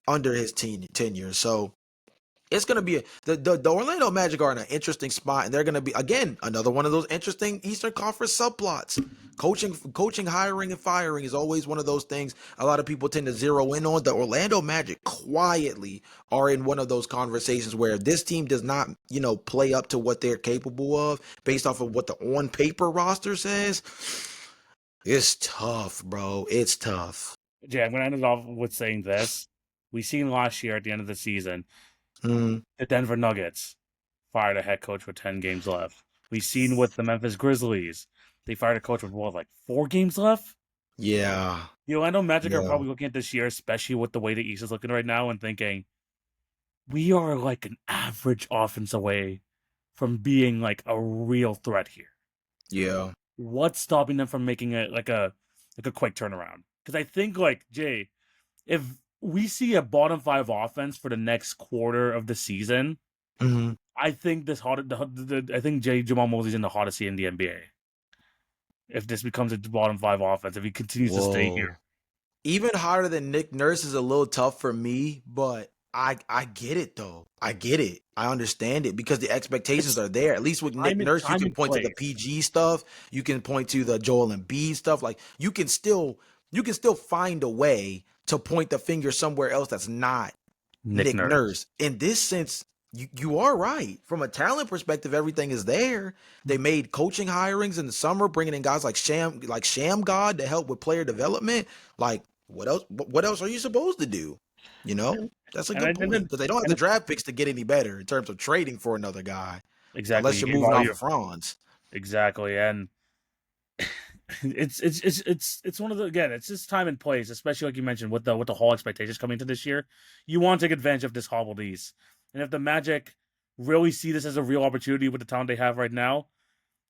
Speaker 2: under his tenure. So It's gonna be the Orlando Magic are in an interesting spot, and they're gonna be again another one of those interesting Eastern Conference subplots. Coaching, hiring, and firing is always one of those things a lot of people tend to zero in on. The Orlando Magic quietly are in one of those conversations where if this team does not, play up to what they're capable of based off of what the on paper roster says, it's tough, bro. It's tough.
Speaker 1: Jay, I'm gonna end it off with saying this. We seen last year at the end of the season,
Speaker 2: Mm,
Speaker 1: the Denver Nuggets fired a head coach with 10 games left. We seen with the Memphis Grizzlies, they fired a coach with what, like 4 games left?
Speaker 2: yeah,
Speaker 1: The Orlando Magic are
Speaker 2: yeah,
Speaker 1: probably looking at this year, especially with the way the East is looking right now, and thinking, we are like an average offense away from being like a real threat here.
Speaker 2: yeah.
Speaker 1: What's stopping them from making it like a quick turnaround? Because I think like Jay, if we see a bottom five offense for the next quarter of the season,
Speaker 2: Hmm.
Speaker 1: I think I think Jamal Mosley's in the hottest seat in the NBA. If this becomes a bottom five offense, if he continues to stay here,
Speaker 2: Whoa. Even higher than Nick Nurse is a little tough for me, but I get it though. I get it. I understand it because the expectations
Speaker 1: it's
Speaker 2: are there. At least with Nick Nurse, you
Speaker 1: time
Speaker 2: can
Speaker 1: and
Speaker 2: point to the
Speaker 1: place.
Speaker 2: PG stuff. You can point to the Joel Embiid stuff. Like you can still find a way to point the finger somewhere else that's not
Speaker 1: Nick
Speaker 2: Nick
Speaker 1: Nurse.
Speaker 2: Nurse. In this sense, you are right. From a talent perspective, everything is there. They made coaching hirings in the summer, bringing in guys like Sham God to help with player development. Like what else? What else are you supposed to do? You know,
Speaker 1: And,
Speaker 2: that's a
Speaker 1: and, I,
Speaker 2: good
Speaker 1: and
Speaker 2: point
Speaker 1: then
Speaker 2: because they don't have
Speaker 1: and
Speaker 2: the
Speaker 1: it,
Speaker 2: draft picks to get any better in terms of trading for another guy,
Speaker 1: exactly,
Speaker 2: unless
Speaker 1: you
Speaker 2: you're
Speaker 1: gave
Speaker 2: moving
Speaker 1: all
Speaker 2: off
Speaker 1: your
Speaker 2: of Franz.
Speaker 1: exactly, and it's one of the again, it's just time and place, especially like you mentioned with the whole expectations coming to this year. You want to take advantage of this hobbled East, and if the Magic really see this as a real opportunity with the talent they have right now,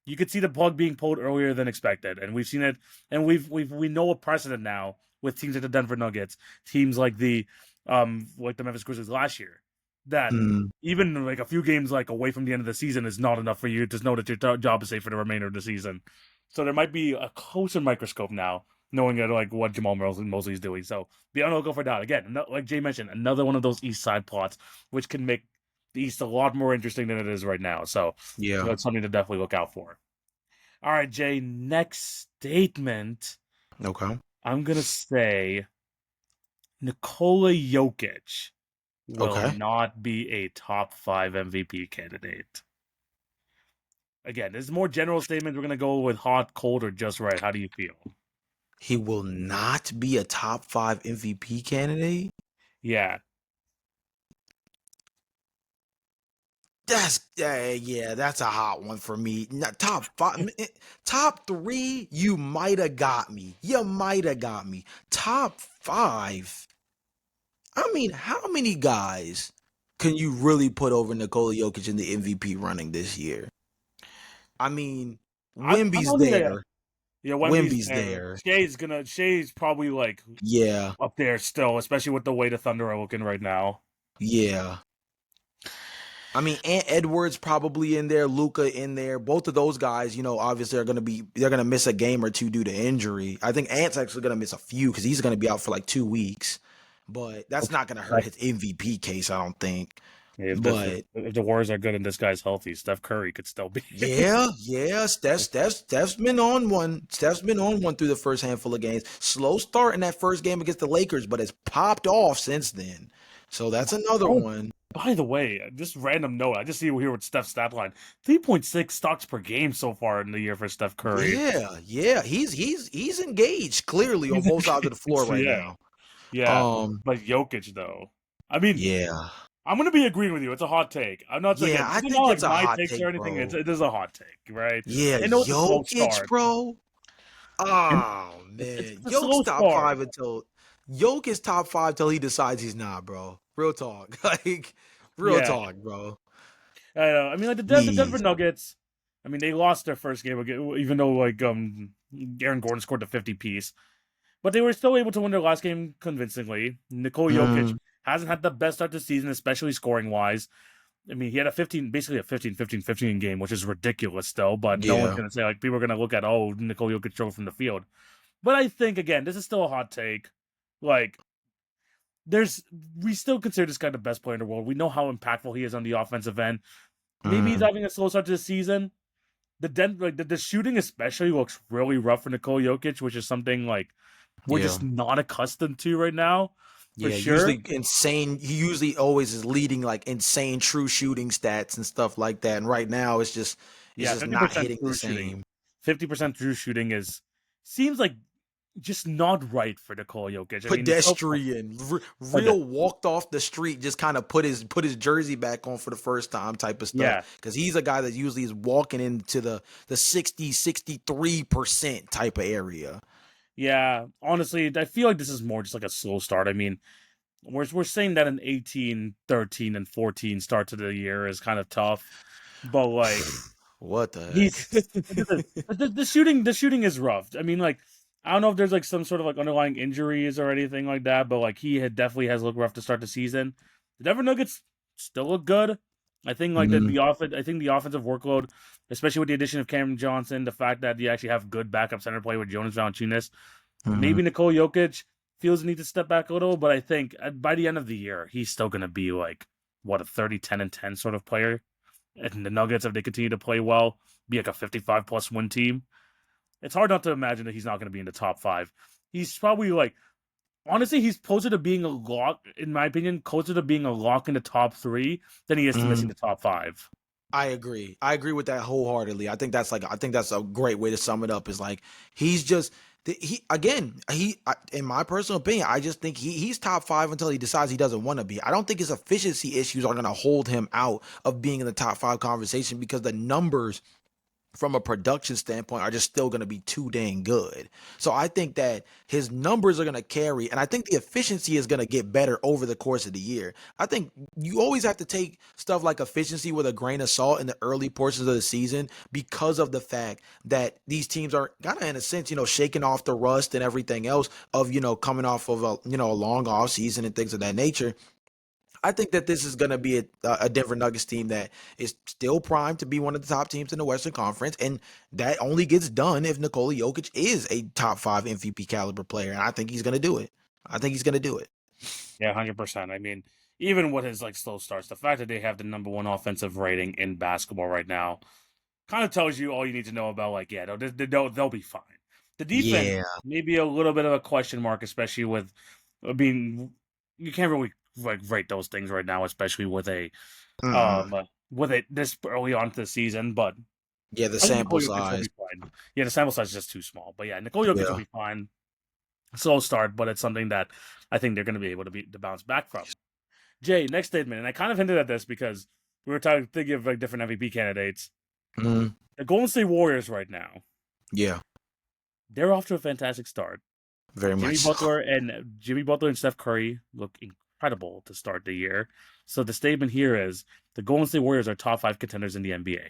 Speaker 1: you could see the plug being pulled earlier than expected, and we've seen it, and we know a precedent now with teams like the Denver Nuggets, teams like the Memphis Grizzlies last year, that
Speaker 2: Mm,
Speaker 1: even like a few games like away from the end of the season is not enough for you to know that your job is safe for the remainder of the season. So there might be a closer microscope now, knowing that like what Jamal Mosley is doing. So be on the lookout for that. Again, like Jay mentioned, another one of those East Side plots, which can make the East a lot more interesting than it is right now. So
Speaker 2: yeah.
Speaker 1: that's something to definitely look out for. All right, Jay. Next statement.
Speaker 2: Okay.
Speaker 1: I'm gonna say Nikola Jokic will
Speaker 2: Okay.
Speaker 1: not be a top five MVP candidate. Again, this is more general statement. We're gonna go with hot, cold, or just right. How do you feel?
Speaker 2: He will not be a top 5 MVP candidate.
Speaker 1: Yeah,
Speaker 2: That's a hot one for me. Top five, top three. You might have got me. You might have got me. Top five. I mean, how many guys can you really put over Nikola Jokic in the MVP running this year? I mean,
Speaker 1: I
Speaker 2: Wimby's
Speaker 1: don't think
Speaker 2: there.
Speaker 1: yeah, Wemby's
Speaker 2: Wimby's
Speaker 1: there.
Speaker 2: there.
Speaker 1: Shay's probably like
Speaker 2: Yeah,
Speaker 1: up there still, especially with the way the Thunder are looking right now.
Speaker 2: yeah. I mean, Ant Edwards probably in there, Luca in there. Both of those guys, obviously they're gonna miss a game or two due to injury. I think Ant's actually gonna miss a few because he's gonna be out for like 2 weeks. But that's not gonna hurt
Speaker 1: Like,
Speaker 2: his MVP case, I don't think.
Speaker 1: if
Speaker 2: But
Speaker 1: the Warriors are good and this guy's healthy, Steph Curry could still be.
Speaker 2: yeah, Steph's been on one. Steph's been on one through the first handful of games. Slow start in that first game against the Lakers, but it's popped off since then. So that's another
Speaker 1: Oh,
Speaker 2: one.
Speaker 1: by the way, just random note. I just see here with Steph's stat line: 3.6 stocks per game so far in the year for Steph Curry.
Speaker 2: Yeah. He's engaged clearly on
Speaker 1: He's
Speaker 2: both sides of the floor right
Speaker 1: yeah,
Speaker 2: now.
Speaker 1: yeah.
Speaker 2: Um,
Speaker 1: But Jokic, though, I mean,
Speaker 2: yeah.
Speaker 1: I'm gonna be agreeing with you. It's a hot take. I'm not
Speaker 2: Yeah,
Speaker 1: again.
Speaker 2: I
Speaker 1: These are not
Speaker 2: think
Speaker 1: like
Speaker 2: it's a
Speaker 1: my
Speaker 2: hot
Speaker 1: takes or
Speaker 2: take,
Speaker 1: anything.
Speaker 2: bro.
Speaker 1: It is a hot take, right?
Speaker 2: Yeah,
Speaker 1: I know it's a slow
Speaker 2: Jokic,
Speaker 1: start,
Speaker 2: bro.
Speaker 1: and
Speaker 2: Oh
Speaker 1: it's
Speaker 2: man.
Speaker 1: a slow
Speaker 2: Jokic's top
Speaker 1: start.
Speaker 2: five until Jokic's top five till he decides he's not, bro. Real talk. Like, real
Speaker 1: Yeah,
Speaker 2: talk, bro.
Speaker 1: I know. I mean, like the Denver
Speaker 2: Jeez.
Speaker 1: Nuggets. I mean, they lost their first game, even though like Aaron Gordon scored the 50 piece. But they were still able to win their last game convincingly. Nikola Jokic
Speaker 2: Mm,
Speaker 1: hasn't had the best start to the season, especially scoring wise. I mean, he had basically a 15-15-15 game, which is ridiculous still, but no one's
Speaker 2: yeah.
Speaker 1: going to say, like, people are going to look at, oh, Nikola Jokic drove from the field. But I think, again, this is still a hot take. Like, there's we still consider this guy the best player in the world. We know how impactful he is on the offensive end. Maybe he's
Speaker 2: Mm,
Speaker 1: having a slow start to the season. The shooting especially looks really rough for Nikola Jokic, which is something like we're
Speaker 2: yeah.
Speaker 1: just not accustomed to right now, for
Speaker 2: Yeah,
Speaker 1: sure.
Speaker 2: usually insane. He usually always is leading like insane true shooting stats and stuff like that. And right now, it's
Speaker 1: Yeah,
Speaker 2: just
Speaker 1: fifty
Speaker 2: not
Speaker 1: percent
Speaker 2: hitting the
Speaker 1: true shooting.
Speaker 2: same.
Speaker 1: 50% true shooting is seems like just not right for Nikola Jokic. I mean, he's so
Speaker 2: Pedestrian,
Speaker 1: like
Speaker 2: real walked off the street, just kind of put his jersey back on for the first time type of stuff.
Speaker 1: yeah,
Speaker 2: Because he's a guy that usually is walking into the 63% type of area.
Speaker 1: yeah. Honestly, I feel like this is more just like a slow start. I mean, we're saying that an 18, 13, and 14 start to the year is kind of tough, but like
Speaker 2: What the
Speaker 1: he's the,
Speaker 2: heck?
Speaker 1: the shooting is rough. I mean, like I don't know if there's like some sort of like underlying injuries or anything like that, but like he had definitely has looked rough to start the season. The Denver Nuggets still look good. I think like
Speaker 2: Mhm,
Speaker 1: I think the offensive workload, especially with the addition of Cameron Johnson, the fact that you actually have good backup center play with Jonas Valanciunas,
Speaker 2: mhm.
Speaker 1: maybe Nikola Jokic feels the need to step back a little, but I think by the end of the year, he's still going to be like what a 30, 10, and 10 sort of player. And the Nuggets, if they continue to play well, be like a 55 plus win team. It's hard not to imagine that he's not going to be in the top five. He's probably like, honestly, he's closer to being a lock, in my opinion, closer to being a lock in the top three than he is to missing
Speaker 2: Mhm.
Speaker 1: the top five.
Speaker 2: I agree. I agree with that wholeheartedly. I think that's a great way to sum it up. Is like he's just he again. In my personal opinion, I just think he's top five until he decides he doesn't want to be. I don't think his efficiency issues are going to hold him out of being in the top five conversation because the numbers from a production standpoint are just still going to be too dang good. So I think that his numbers are going to carry, and I think the efficiency is going to get better over the course of the year. I think you always have to take stuff like efficiency with a grain of salt in the early portions of the season because of the fact that these teams are kind of in a sense, shaking off the rust and everything else of, coming off of a long off season and things of that nature. I think that this is going to be a Denver Nuggets team that is still primed to be one of the top teams in the Western Conference, and that only gets done if Nikola Jokic is a top five MVP caliber player, and I think he's going to do it. I think he's going to do it.
Speaker 1: Yeah, 100%. I mean, even with his like slow starts, the fact that they have the number one offensive rating in basketball right now kind of tells you all you need to know about like, yeah, they'll be fine. The defense
Speaker 2: Yeah.
Speaker 1: may be a little bit of a question mark, especially with, I mean, you can't really like rate those things right now, especially
Speaker 2: Mm-mm.
Speaker 1: with it this early on to the season. But
Speaker 2: Yeah, the
Speaker 1: I think
Speaker 2: sample
Speaker 1: Nikola Jokic will
Speaker 2: size.
Speaker 1: be fine. Yeah, the sample size is just too small, but yeah, Nikola Jokic will
Speaker 2: Yeah.
Speaker 1: be fine. Slow start, but it's something that I think they're going to be able to bounce back from. Jay, next statement, and I kind of hinted at this because we were thinking of like different MVP candidates.
Speaker 2: Mm,
Speaker 1: The Golden State Warriors right now,
Speaker 2: yeah,
Speaker 1: they're off to a fantastic start.
Speaker 2: very much
Speaker 1: Jimmy
Speaker 2: so.
Speaker 1: Butler and Jimmy Butler and Steph Curry look incredible to start the year. So the statement here is the Golden State Warriors are top five contenders in the NBA.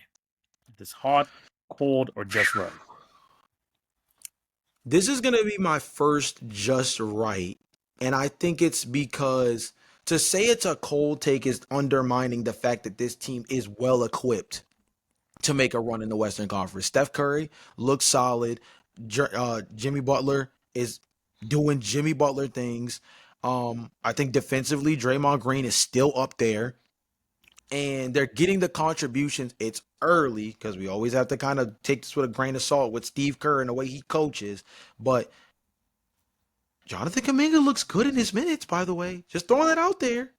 Speaker 1: This hot, cold, or just right.
Speaker 2: This is going to be my first just right, and I think it's because to say it's a cold take is undermining the fact that this team is well equipped to make a run in the Western Conference. Steph Curry looks solid. Jimmy Butler is doing Jimmy Butler things. I think defensively, Draymond Green is still up there, and they're getting the contributions. It's early because we always have to kind of take this with a grain of salt with Steve Kerr and the way he coaches. But Jonathan Kaminga looks good in his minutes, by the way. Just throwing that out there.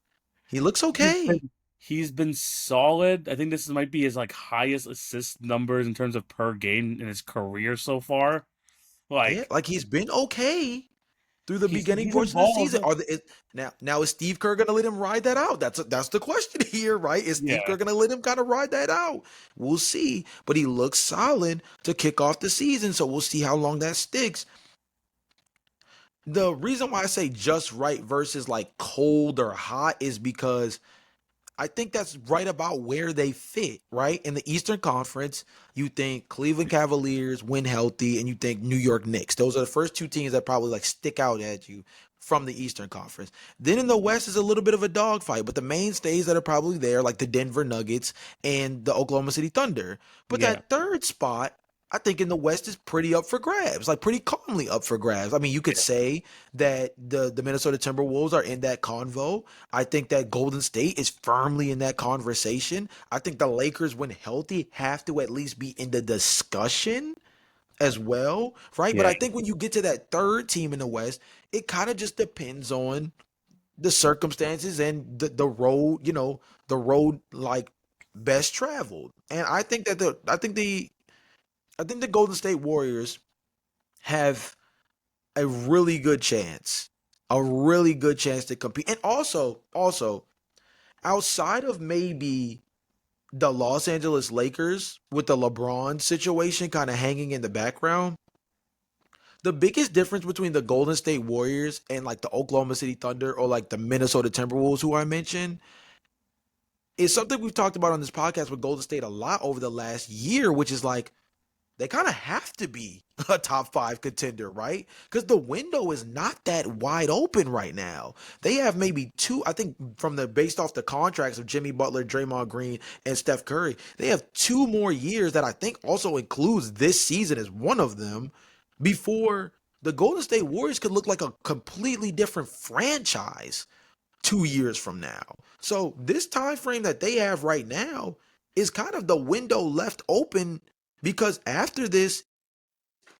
Speaker 2: He looks
Speaker 1: He's
Speaker 2: okay.
Speaker 1: been he's been solid. I think this might be his like highest assist numbers in terms of per game in his career so far.
Speaker 2: Yeah,
Speaker 1: Like
Speaker 2: like he's been okay through the beginning
Speaker 1: he's
Speaker 2: portion of the
Speaker 1: involved.
Speaker 2: season. Now is Steve Kerr gonna let him ride that out? That's the question here, right? Is Steve
Speaker 1: Yeah.
Speaker 2: Kerr gonna let him kind of ride that out? We'll see. But he looks solid to kick off the season, so we'll see how long that sticks. The reason why I say just right versus like cold or hot is because I think that's right about where they fit, right? In the Eastern Conference, you think Cleveland Cavaliers win healthy, and you think New York Knicks. Those are the first two teams that probably like stick out at you from the Eastern Conference. Then in the West is a little bit of a dogfight, but the mainstays that are probably there, like the Denver Nuggets and the Oklahoma City Thunder. But
Speaker 1: Yeah.
Speaker 2: that third spot I think in the West is pretty up for grabs, like pretty calmly up for grabs. I mean, you could
Speaker 1: Yeah.
Speaker 2: say that the Minnesota Timberwolves are in that convo. I think that Golden State is firmly in that conversation. I think the Lakers, when healthy, have to at least be in the discussion as well, right? But
Speaker 1: Yeah.
Speaker 2: I think when you get to that third team in the West, it kind of just depends on the circumstances and the road, the road like best traveled. And I think the Golden State Warriors have a really good chance to compete. And also outside of maybe the Los Angeles Lakers with the LeBron situation kind of hanging in the background, the biggest difference between the Golden State Warriors and like the Oklahoma City Thunder or like the Minnesota Timberwolves, who I mentioned, is something we've talked about on this podcast with Golden State a lot over the last year, which is like they kind of have to be a top five contender, right? Because the window is not that wide open right now. They have maybe two, I think, from the based off the contracts of Jimmy Butler, Draymond Green, and Steph Curry, they have 2 more years that I think also includes this season as one of them before the Golden State Warriors could look like a completely different franchise 2 years from now. So this time frame that they have right now is kind of the window left open because after this,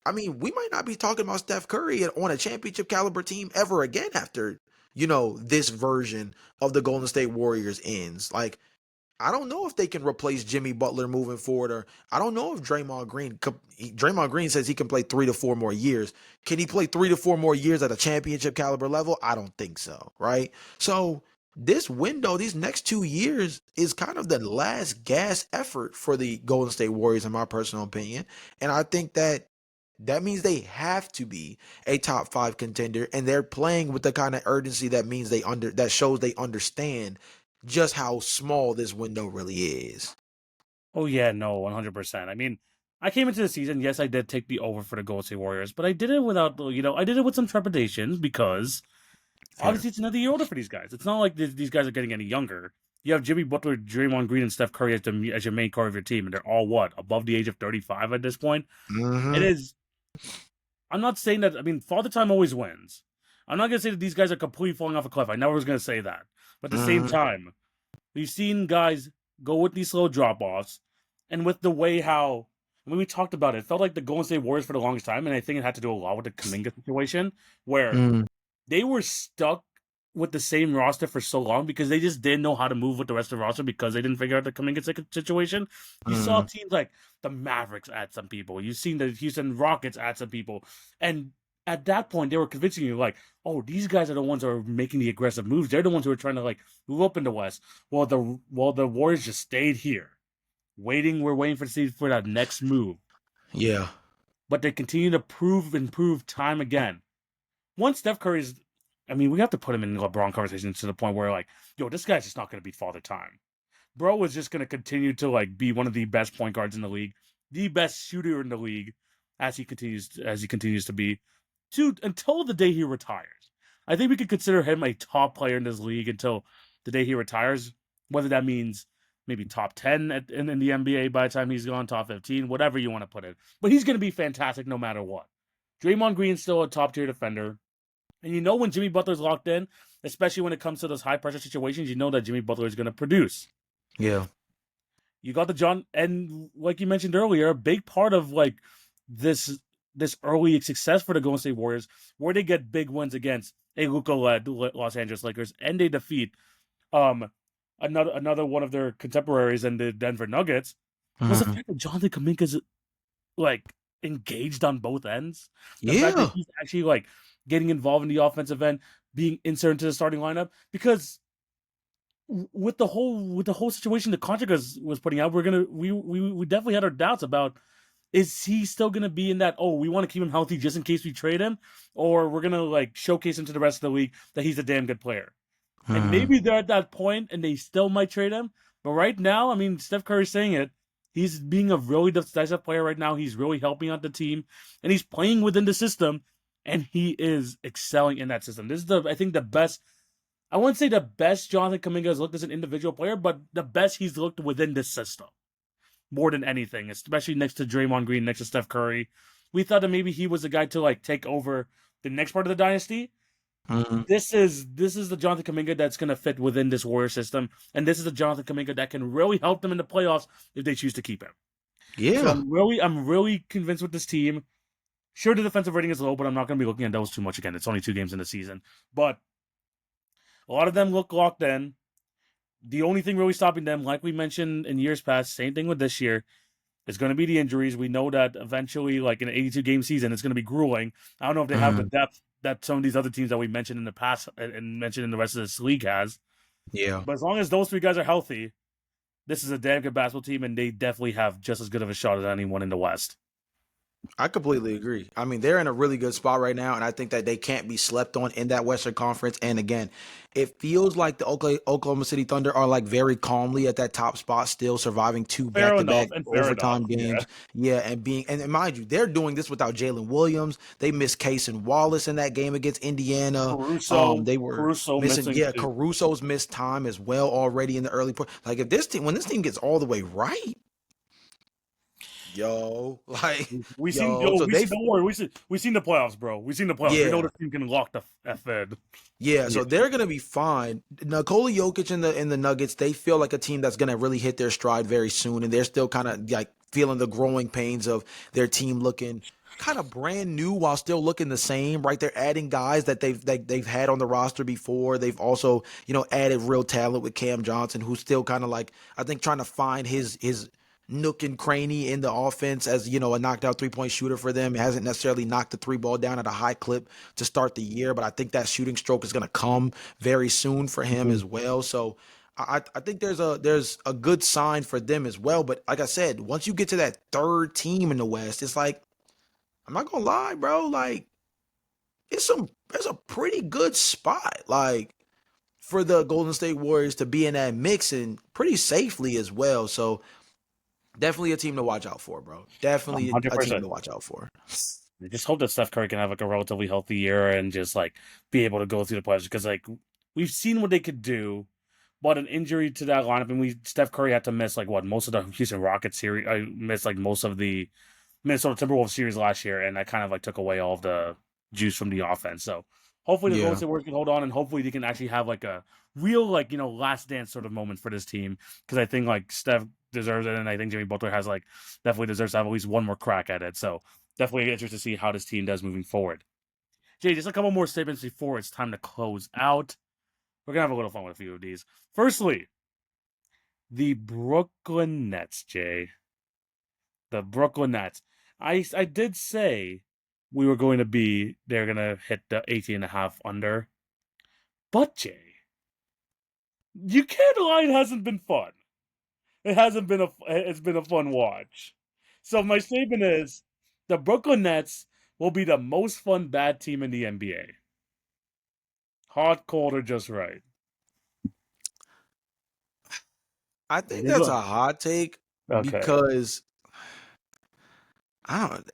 Speaker 2: I mean, we might not be talking about Steph Curry on a championship caliber team ever again after, this version of the Golden State Warriors ends. Like, I don't know if they can replace Jimmy Butler moving forward, or I don't know if Draymond Green says he can play 3 to 4 more years. Can he play 3 to 4 more years at a championship caliber level? I don't think so, right? So this window, these next 2 years, is kind of the last gas effort for the Golden State Warriors, in my personal opinion. And I think that means they have to be a top five contender, and they're playing with the kind of urgency that shows they understand just how small this window really is.
Speaker 1: Oh yeah, no, 100%. I mean, I came into the season. Yes, I did take the over for the Golden State Warriors, but I did it without, I did it with some trepidations because
Speaker 2: Fair.
Speaker 1: obviously it's another year older for these guys. It's not like these guys are getting any younger. You have Jimmy Butler, Draymond Green, and Steph Curry as your main core of your team, and they're all what, above the age of 35 at this point. It
Speaker 2: Mm-hmm.
Speaker 1: is. I'm not saying that. I mean, Father Time always wins. I'm not gonna say that these guys are completely falling off a cliff. I never was gonna say that. But at the same
Speaker 2: Mm-hmm.
Speaker 1: time, we've seen guys go with these slow drop offs, and with the way how when we talked about it, it felt like the Golden State Warriors for the longest time, and I think it had to do a lot with the Kaminga situation, where
Speaker 2: Mm-hmm.
Speaker 1: they were stuck with the same roster for so long because they just didn't know how to move with the rest of the roster because they didn't figure out the Kaminga situation. You saw
Speaker 2: Mm-hmm.
Speaker 1: teams like the Mavericks add some people. You've seen the Houston Rockets add some people. And at that point, they were convincing you, like, oh, these guys are the ones who are making the aggressive moves. They're the ones who are trying to, like, move up in the West. While the Warriors just stayed here, waiting. We're waiting for that next move.
Speaker 2: Yeah.
Speaker 1: But they continue to prove time again. Once Steph Curry's, I mean, we have to put him in LeBron conversation to the point where, like, yo, this guy's just not going to beat Father Time. Bro is just going to continue to, like, be one of the best point guards in the league, the best shooter in the league, as he continues to be, until the day he retires. I think we could consider him a top player in this league until the day he retires. Whether that means maybe top 10 in the NBA by the time he's gone, top 15, whatever you want to put it. But he's going to be fantastic no matter what. Draymond Green's still a top tier defender. And you know when Jimmy Butler's locked in, especially when it comes to those high pressure situations, you know that Jimmy Butler is going to produce.
Speaker 2: Yeah.
Speaker 1: You got the John, and like you mentioned earlier, a big part of like this early success for the Golden State Warriors, where they get big wins against a Luka-led Los Angeles Lakers, and they defeat um another one of their contemporaries in the Denver Nuggets, was the
Speaker 2: Mm-hmm.
Speaker 1: fact that Jonathan Kaminga's like engaged on both ends. The fact that
Speaker 2: Yeah.
Speaker 1: he's actually like getting involved in the offensive end, being inserted into the starting lineup, because with the whole situation the contract was putting out, we definitely had our doubts about, is he still gonna be in that, oh, we want to keep him healthy just in case we trade him, or we're gonna like showcase him to the rest of the league that he's a damn good player. And
Speaker 2: Mm-hmm.
Speaker 1: maybe they're at that point and they still might trade him. But right now, I mean, Steph Curry's saying it. He's being a really decisive player right now. He's really helping out the team, and he's playing within the system, and he is excelling in that system. This is I think, the best. I wouldn't say the best Jonathan Kuminga has looked as an individual player, but the best he's looked within this system. more than anything, especially next to Draymond Green, next to Steph Curry. We thought that maybe he was the guy to like take over the next part of the dynasty.
Speaker 2: Mhm.
Speaker 1: This is the Jonathan Kaminga that's gonna fit within this Warrior system, and this is the Jonathan Kaminga that can really help them in the playoffs if they choose to keep him. So
Speaker 2: Yeah.
Speaker 1: I'm really convinced with this team. Sure, the defensive rating is low, but I'm not going to be looking at those too much again. It's only 2 games in the season, but a lot of them look locked in. The only thing really stopping them, like we mentioned in years past, same thing with this year, is going to be the injuries. We know that eventually, like in an 82 game season, it's going to be grueling. I don't know if they have the
Speaker 2: Mhm.
Speaker 1: depth that some of these other teams that we mentioned in the past and mentioned in the rest of this league has.
Speaker 2: Yeah.
Speaker 1: But as long as those 3 guys are healthy, this is a damn good basketball team, and they definitely have just as good of a shot as anyone in the West.
Speaker 2: I completely agree. I mean, they're in a really good spot right now, and I think that they can't be slept on in that Western Conference. And again, it feels like the Oklahoma City Thunder are like very calmly at that top spot, still surviving 2
Speaker 1: Fair enough,
Speaker 2: back-to-back
Speaker 1: and fair enough.
Speaker 2: overtime
Speaker 1: Yeah.
Speaker 2: games. Yeah, and mind you, they're doing this without Jalen Williams. They missed Case and Wallace in that game against Indiana.
Speaker 1: Caruso,
Speaker 2: They were
Speaker 1: Caruso
Speaker 2: missing.
Speaker 1: missing
Speaker 2: Yeah,
Speaker 1: too.
Speaker 2: Caruso's missed time as well already in the early part. Like if this team, when this team gets all the way right, yo, like
Speaker 1: We seen
Speaker 2: yo,
Speaker 1: yo,
Speaker 2: so
Speaker 1: we
Speaker 2: they
Speaker 1: seen don't worry, we seen the playoffs, bro. We seen the playoffs. We know
Speaker 2: yeah.
Speaker 1: this team can lock the F Ed.
Speaker 2: Yeah,
Speaker 1: Yeah.
Speaker 2: so they're gonna be fine. Nikola Jokic in the Nuggets, they feel like a team that's gonna really hit their stride very soon, and they're still kind of like feeling the growing pains of their team looking kind of brand new while still looking the same. Right, they're adding guys that they've had on the roster before. They've also added real talent with Cam Johnson, who's still kind of like I think trying to find his nook and cranny in the offense as a knocked out 3-point shooter for them. He hasn't necessarily knocked the three ball down at a high clip to start the year, but I think that shooting stroke is going to come very soon for him
Speaker 1: Mhm.
Speaker 2: as well. So I think there's a good sign for them as well. But like I said, once you get to that third team in the West, it's like I'm not gonna lie, bro. Like it's a pretty good spot. Like for the Golden State Warriors to be in that mix and pretty safely as well. So definitely a team to watch out for, bro. Definitely a team
Speaker 1: 100%.
Speaker 2: to watch out for.
Speaker 1: I just hope that Steph Curry can have like a relatively healthy year and just like be able to go through the playoffs because like we've seen what they could do, but an injury to that lineup and we Steph Curry had to miss like what most of the Houston Rockets series. I missed like most of the Minnesota Timberwolves series last year, and I kind of like took away all of the juice from the offense. So hopefully the Golden
Speaker 2: Yeah.
Speaker 1: State Warriors can hold on, and hopefully they can actually have like a real like last dance sort of moment for this team because I think like Steph deserves it, and I think Jimmy Butler has like definitely deserves to have at least one more crack at it. So definitely interested to see how this team does moving forward. Jay, just a couple more statements before it's time to close out. We're gonna have a little fun with a few of these. Firstly, the Brooklyn Nets, Jay. The Brooklyn Nets. I did say we were going to be they're gonna hit the 18 and a half under. But Jay, you can't lie, it hasn't been fun. It hasn't been it's been a fun watch. So my statement is the Brooklyn Nets will be the most fun bad team in the NBA. Hot, cold, or just right.
Speaker 2: I
Speaker 1: It
Speaker 2: think
Speaker 1: is
Speaker 2: that's a hot take
Speaker 1: okay.
Speaker 2: because I don't.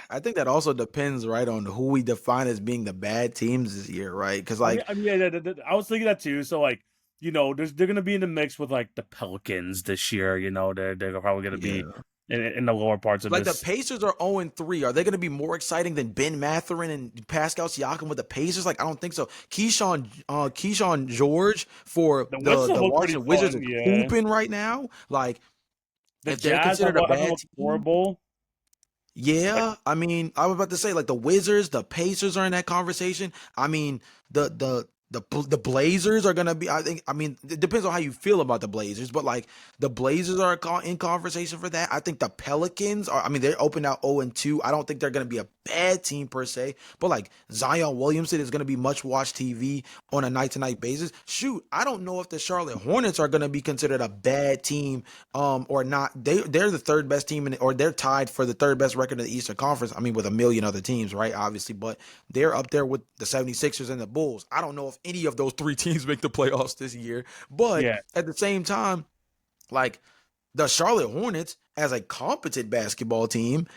Speaker 2: I think that also depends, right, on who we define as being the bad teams this year, right? Because
Speaker 1: I mean, I was thinking that too. So like, they're gonna be in the mix with like the Pelicans this year. They're probably gonna be
Speaker 2: yeah,
Speaker 1: in the lower parts of
Speaker 2: like the
Speaker 1: this.
Speaker 2: Pacers are 0-3. Are they going to be more exciting than Ben Mathurin and Pascal Siakam with the Pacers? Like I don't think so. Keyshawn George for
Speaker 1: The
Speaker 2: the
Speaker 1: Wizards
Speaker 2: the
Speaker 1: look pretty
Speaker 2: Washington Wizards
Speaker 1: fun,
Speaker 2: is
Speaker 1: yeah.
Speaker 2: hooping right now. Like
Speaker 1: The
Speaker 2: if they're
Speaker 1: Jazz
Speaker 2: considered a
Speaker 1: haven't
Speaker 2: bad
Speaker 1: looked
Speaker 2: team.
Speaker 1: horrible. Like
Speaker 2: Yeah, I mean, I was about to say like the Wizards, the Pacers are in that conversation. I mean, the Blazers are gonna be. I think. I mean, it depends on how you feel about the Blazers, but like the Blazers are in conversation for that. I think the Pelicans are. I mean, they're open out 0-2. I don't think they're gonna be a bad team per se, but like Zion Williamson is gonna be much watched TV on a night to night basis. Shoot, I don't know if the Charlotte Hornets are gonna be considered a bad team or not. They're the third best team or they're tied for the third best record in the Eastern Conference. I mean, with a million other teams, right? Obviously, but they're up there with the 76ers and the Bulls. I don't know if any of those three teams make the playoffs this year, but
Speaker 1: yeah,
Speaker 2: at the same time, like the Charlotte Hornets as a competent basketball team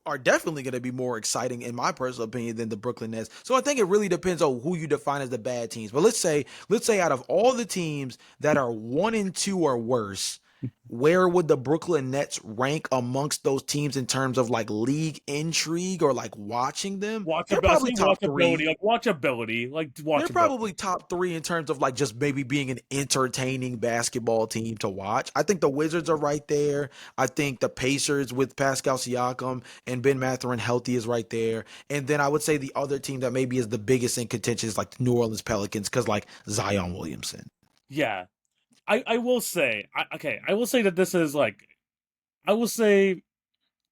Speaker 2: are definitely going to be more exciting in my personal opinion than the Brooklyn Nets. So I think it really depends on who you define as the bad teams. But let's say out of all the teams that are 1-2 or worse, where would the Brooklyn Nets rank amongst those teams in terms of like league intrigue or like watching them? They're
Speaker 1: Watchability. I
Speaker 2: probably
Speaker 1: say
Speaker 2: top three.
Speaker 1: watchability. Like watchability. Like
Speaker 2: They're
Speaker 1: watchability.
Speaker 2: probably top three in terms of like just maybe being an entertaining basketball team to watch. I think the Wizards are right there. I think the Pacers with Pascal Siakam and Ben Mathurin healthy is right there. And then I would say the other team that maybe is the biggest in contention is like the New Orleans Pelicans because like Zion Williamson.
Speaker 1: Yeah. I will say, I will say that this is like, I will say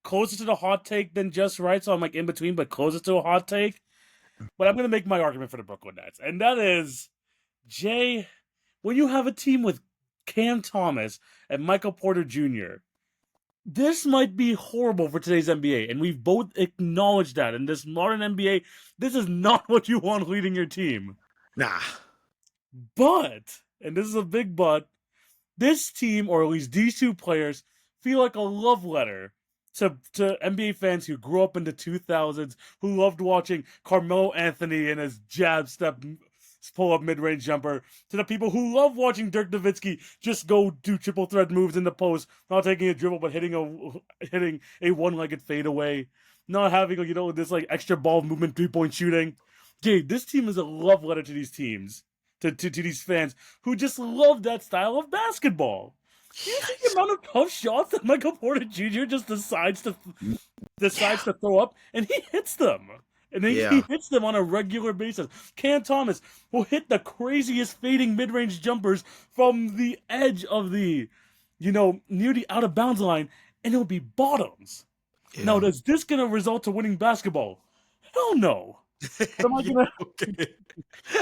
Speaker 1: closer to the hot take than just right. So I'm like in between, but closer to a hot take. But I'm going to make my argument for the Brooklyn Nets. And that is, Jay, when you have a team with Cam Thomas and Michael Porter Jr., this might be horrible for today's NBA. And we've both acknowledged that. In this modern NBA, this is not what you want leading your team.
Speaker 2: Nah.
Speaker 1: But, and this is a big but, this team, or at least these two players, feel like a love letter to NBA fans who grew up in the 2000s, who loved watching Carmelo Anthony and his jab step pull up mid range jumper, to the people who love watching Dirk Nowitzki just go do triple threat moves in the post, not taking a dribble but hitting a one legged fadeaway, not having this like extra ball movement 3-point shooting. Dude, this team is a love letter to these teams to these fans who just love that style of basketball. Do you see the
Speaker 2: Yes.
Speaker 1: amount of tough shots that Michael Porter Jr. just decides
Speaker 2: Yeah.
Speaker 1: to throw up, and he hits them, and he
Speaker 2: Yeah.
Speaker 1: hits them on a regular basis. Cam Thomas will hit the craziest fading mid-range jumpers from the edge of the, near the out of bounds line, and it'll be bottoms. Now,
Speaker 2: Yeah.
Speaker 1: is this gonna result to winning basketball? Hell no. But am I
Speaker 2: Yeah,
Speaker 1: gonna
Speaker 2: okay.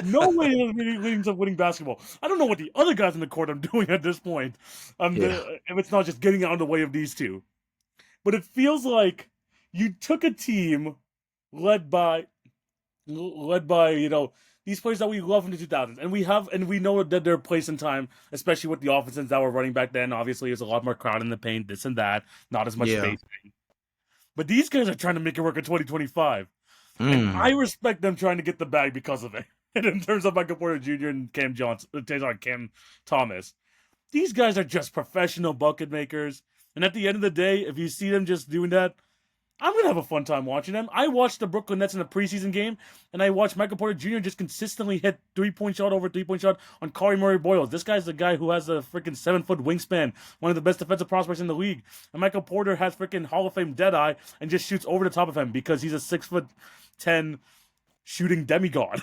Speaker 1: no way is leading to winning basketball. I don't know what the other guys in the court are doing at this point.
Speaker 2: Yeah.
Speaker 1: If it's not just getting out of the way of these two, but it feels like you took a team led by these players that we love from the 2000s, and we know that their place in time, especially with the offenses that were running back then. Obviously, there's a lot more crowd in the paint, this and that, not as much
Speaker 2: Yeah.
Speaker 1: spacing. But these guys are trying to make it work in 2025. And I
Speaker 2: Mm.
Speaker 1: respect them trying to get the bag because of it. And in terms of Michael Porter Jr. and Cam Thomas, these guys are just professional bucket makers. And at the end of the day, if you see them just doing that, I'm gonna have a fun time watching them. I watched the Brooklyn Nets in a preseason game, and I watched Michael Porter Jr. just consistently hit 3-point shot over 3-point shot on Kari Murray Boyles. This guy's the guy who has a freaking 7-foot wingspan, one of the best defensive prospects in the league. And Michael Porter has freaking Hall of Fame deadeye and just shoots over the top of him because he's a 6'10" shooting demigod.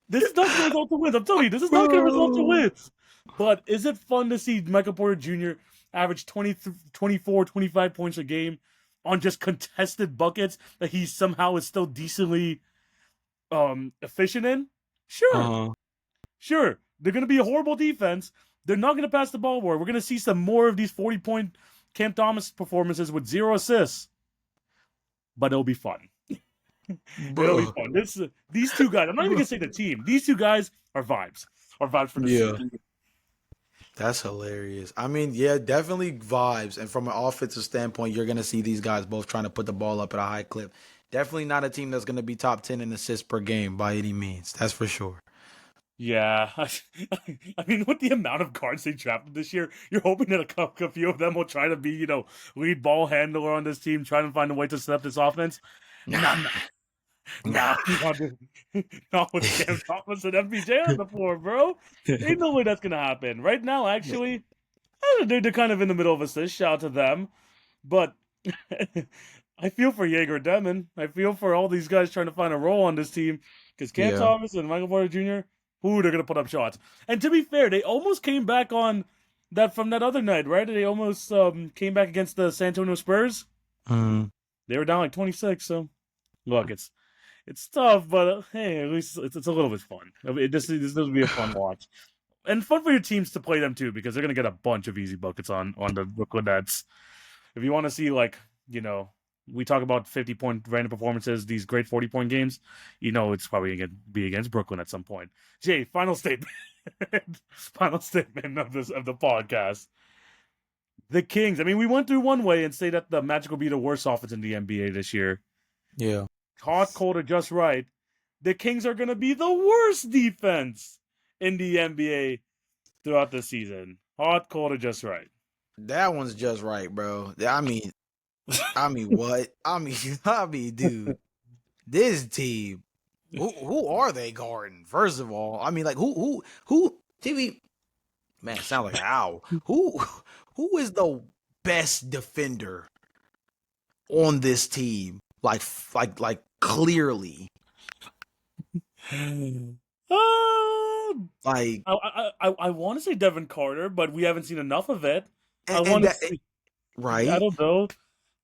Speaker 1: This is not gonna result to wins. I'm telling you, this is not gonna result to
Speaker 2: Bro.
Speaker 1: wins. But is it fun to see Michael Porter Jr. average 20, 24, 25 points a game on just contested buckets that he somehow is still decently efficient in? Sure.
Speaker 2: Uh,
Speaker 1: Sure. They're gonna be a horrible defense. They're not gonna pass the ball more. We're gonna see some more of these 40-point Cam Thomas performances with 0 assists. But it'll be fun. It'll be
Speaker 2: bro.
Speaker 1: fun. These two guys, I'm not even gonna say the team. These two guys are vibes. Are vibes for the
Speaker 2: Yeah.
Speaker 1: season.
Speaker 2: That's hilarious. I mean, yeah, definitely vibes. And from an offensive standpoint, you're going to see these guys both trying to put the ball up at a high clip. Definitely not a team that's going to be top 10 in assists per game by any means. That's for sure.
Speaker 1: Yeah, I mean, with the amount of cards they drafted this year, you're hoping that a few of them will try to be, lead ball handler on this team, trying to find a way to set up this offense. Nah,
Speaker 2: Nah.
Speaker 1: nah,
Speaker 2: Nah.
Speaker 1: not with Cam Thomas and MPJ on the floor, bro. Ain't no way that's gonna happen. Right now, actually, they're kind of in the middle of assist. Shout out to them, but I feel for Jaeger Demon. I feel for all these guys trying to find a role on this team because Cam
Speaker 2: Yeah.
Speaker 1: Thomas and Michael Porter Jr. Ooh, they're gonna put up shots. And to be fair, they almost came back on that from that other night, right? They almost came back against the San Antonio Spurs.
Speaker 2: Mm.
Speaker 1: They were down like 26. So look, it's tough, but hey, at least it's a little bit fun. I mean, this will be a fun watch. And fun for your teams to play them too, because they're gonna get a bunch of easy buckets on the Brooklyn Nets. If you want to see we talk about 50-point random performances, these great 40-point games, it's probably gonna be against Brooklyn at some point. Jay, final statement. Final statement of the podcast. The Kings. I mean, we went through one way and say that the Magic will be the worst offense in the NBA this year.
Speaker 2: Yeah.
Speaker 1: Hot, cold, or just right. The Kings are gonna be the worst defense in the NBA throughout the season. Hot, cold, or just right.
Speaker 2: That one's just right, bro. I mean what? Dude, this team. Who are they guarding? First of all, I mean, like who TV man sound like an owl. Who is the best defender on this team? Like clearly. Like
Speaker 1: I want to say Devin Carter, but we haven't seen enough of it. I
Speaker 2: and
Speaker 1: want to
Speaker 2: that
Speaker 1: see. I
Speaker 2: right?
Speaker 1: don't know.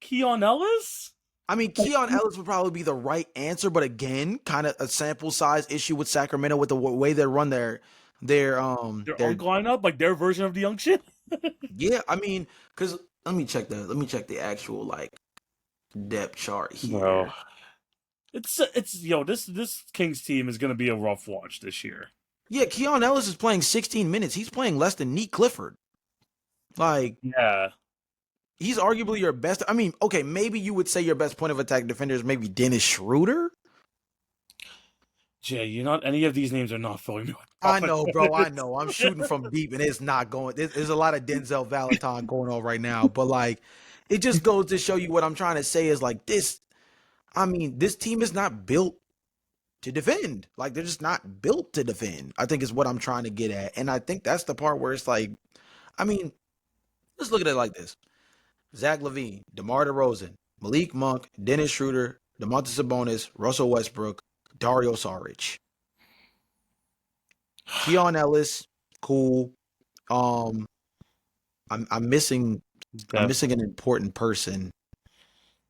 Speaker 1: Keon Ellis.
Speaker 2: I mean, Keon Ellis would probably be the right answer, but again, kind of a sample size issue with Sacramento with the way they run
Speaker 1: Their
Speaker 2: their
Speaker 1: unk lineup, like their version of the young shit.
Speaker 2: yeah. I mean, because let me check the actual like depth chart
Speaker 1: Bro,
Speaker 2: here.
Speaker 1: it's yo. This Kings team is gonna be a rough watch this year.
Speaker 2: Yeah, Keon Ellis is playing 16 minutes. He's playing less than Neat Clifford. Like
Speaker 1: Yeah,
Speaker 2: he's arguably your best. I mean, okay, maybe you would say your best point of attack defender is maybe Dennis Schroeder.
Speaker 1: Jay, you not any of these names are not filling me with
Speaker 2: I know, bro. I
Speaker 1: confidence.
Speaker 2: know. I'm shooting from deep, and it's not going. There's a lot of Denzel Valentine going on right now, but like, it just goes to show you what I'm trying to say is like this. I mean, this team is not built to defend. Like, they're just not built to defend. I think is what I'm trying to get at, and I think that's the part where it's like, I mean, let's look at it like this: Zach LaVine, DeMar DeRozan, Malik Monk, Dennis Schroeder, DeMontis Sabonis, Russell Westbrook, Dario Saric, Keon Ellis, cool. Um, I'm missing I'm
Speaker 1: Def
Speaker 2: missing an important person.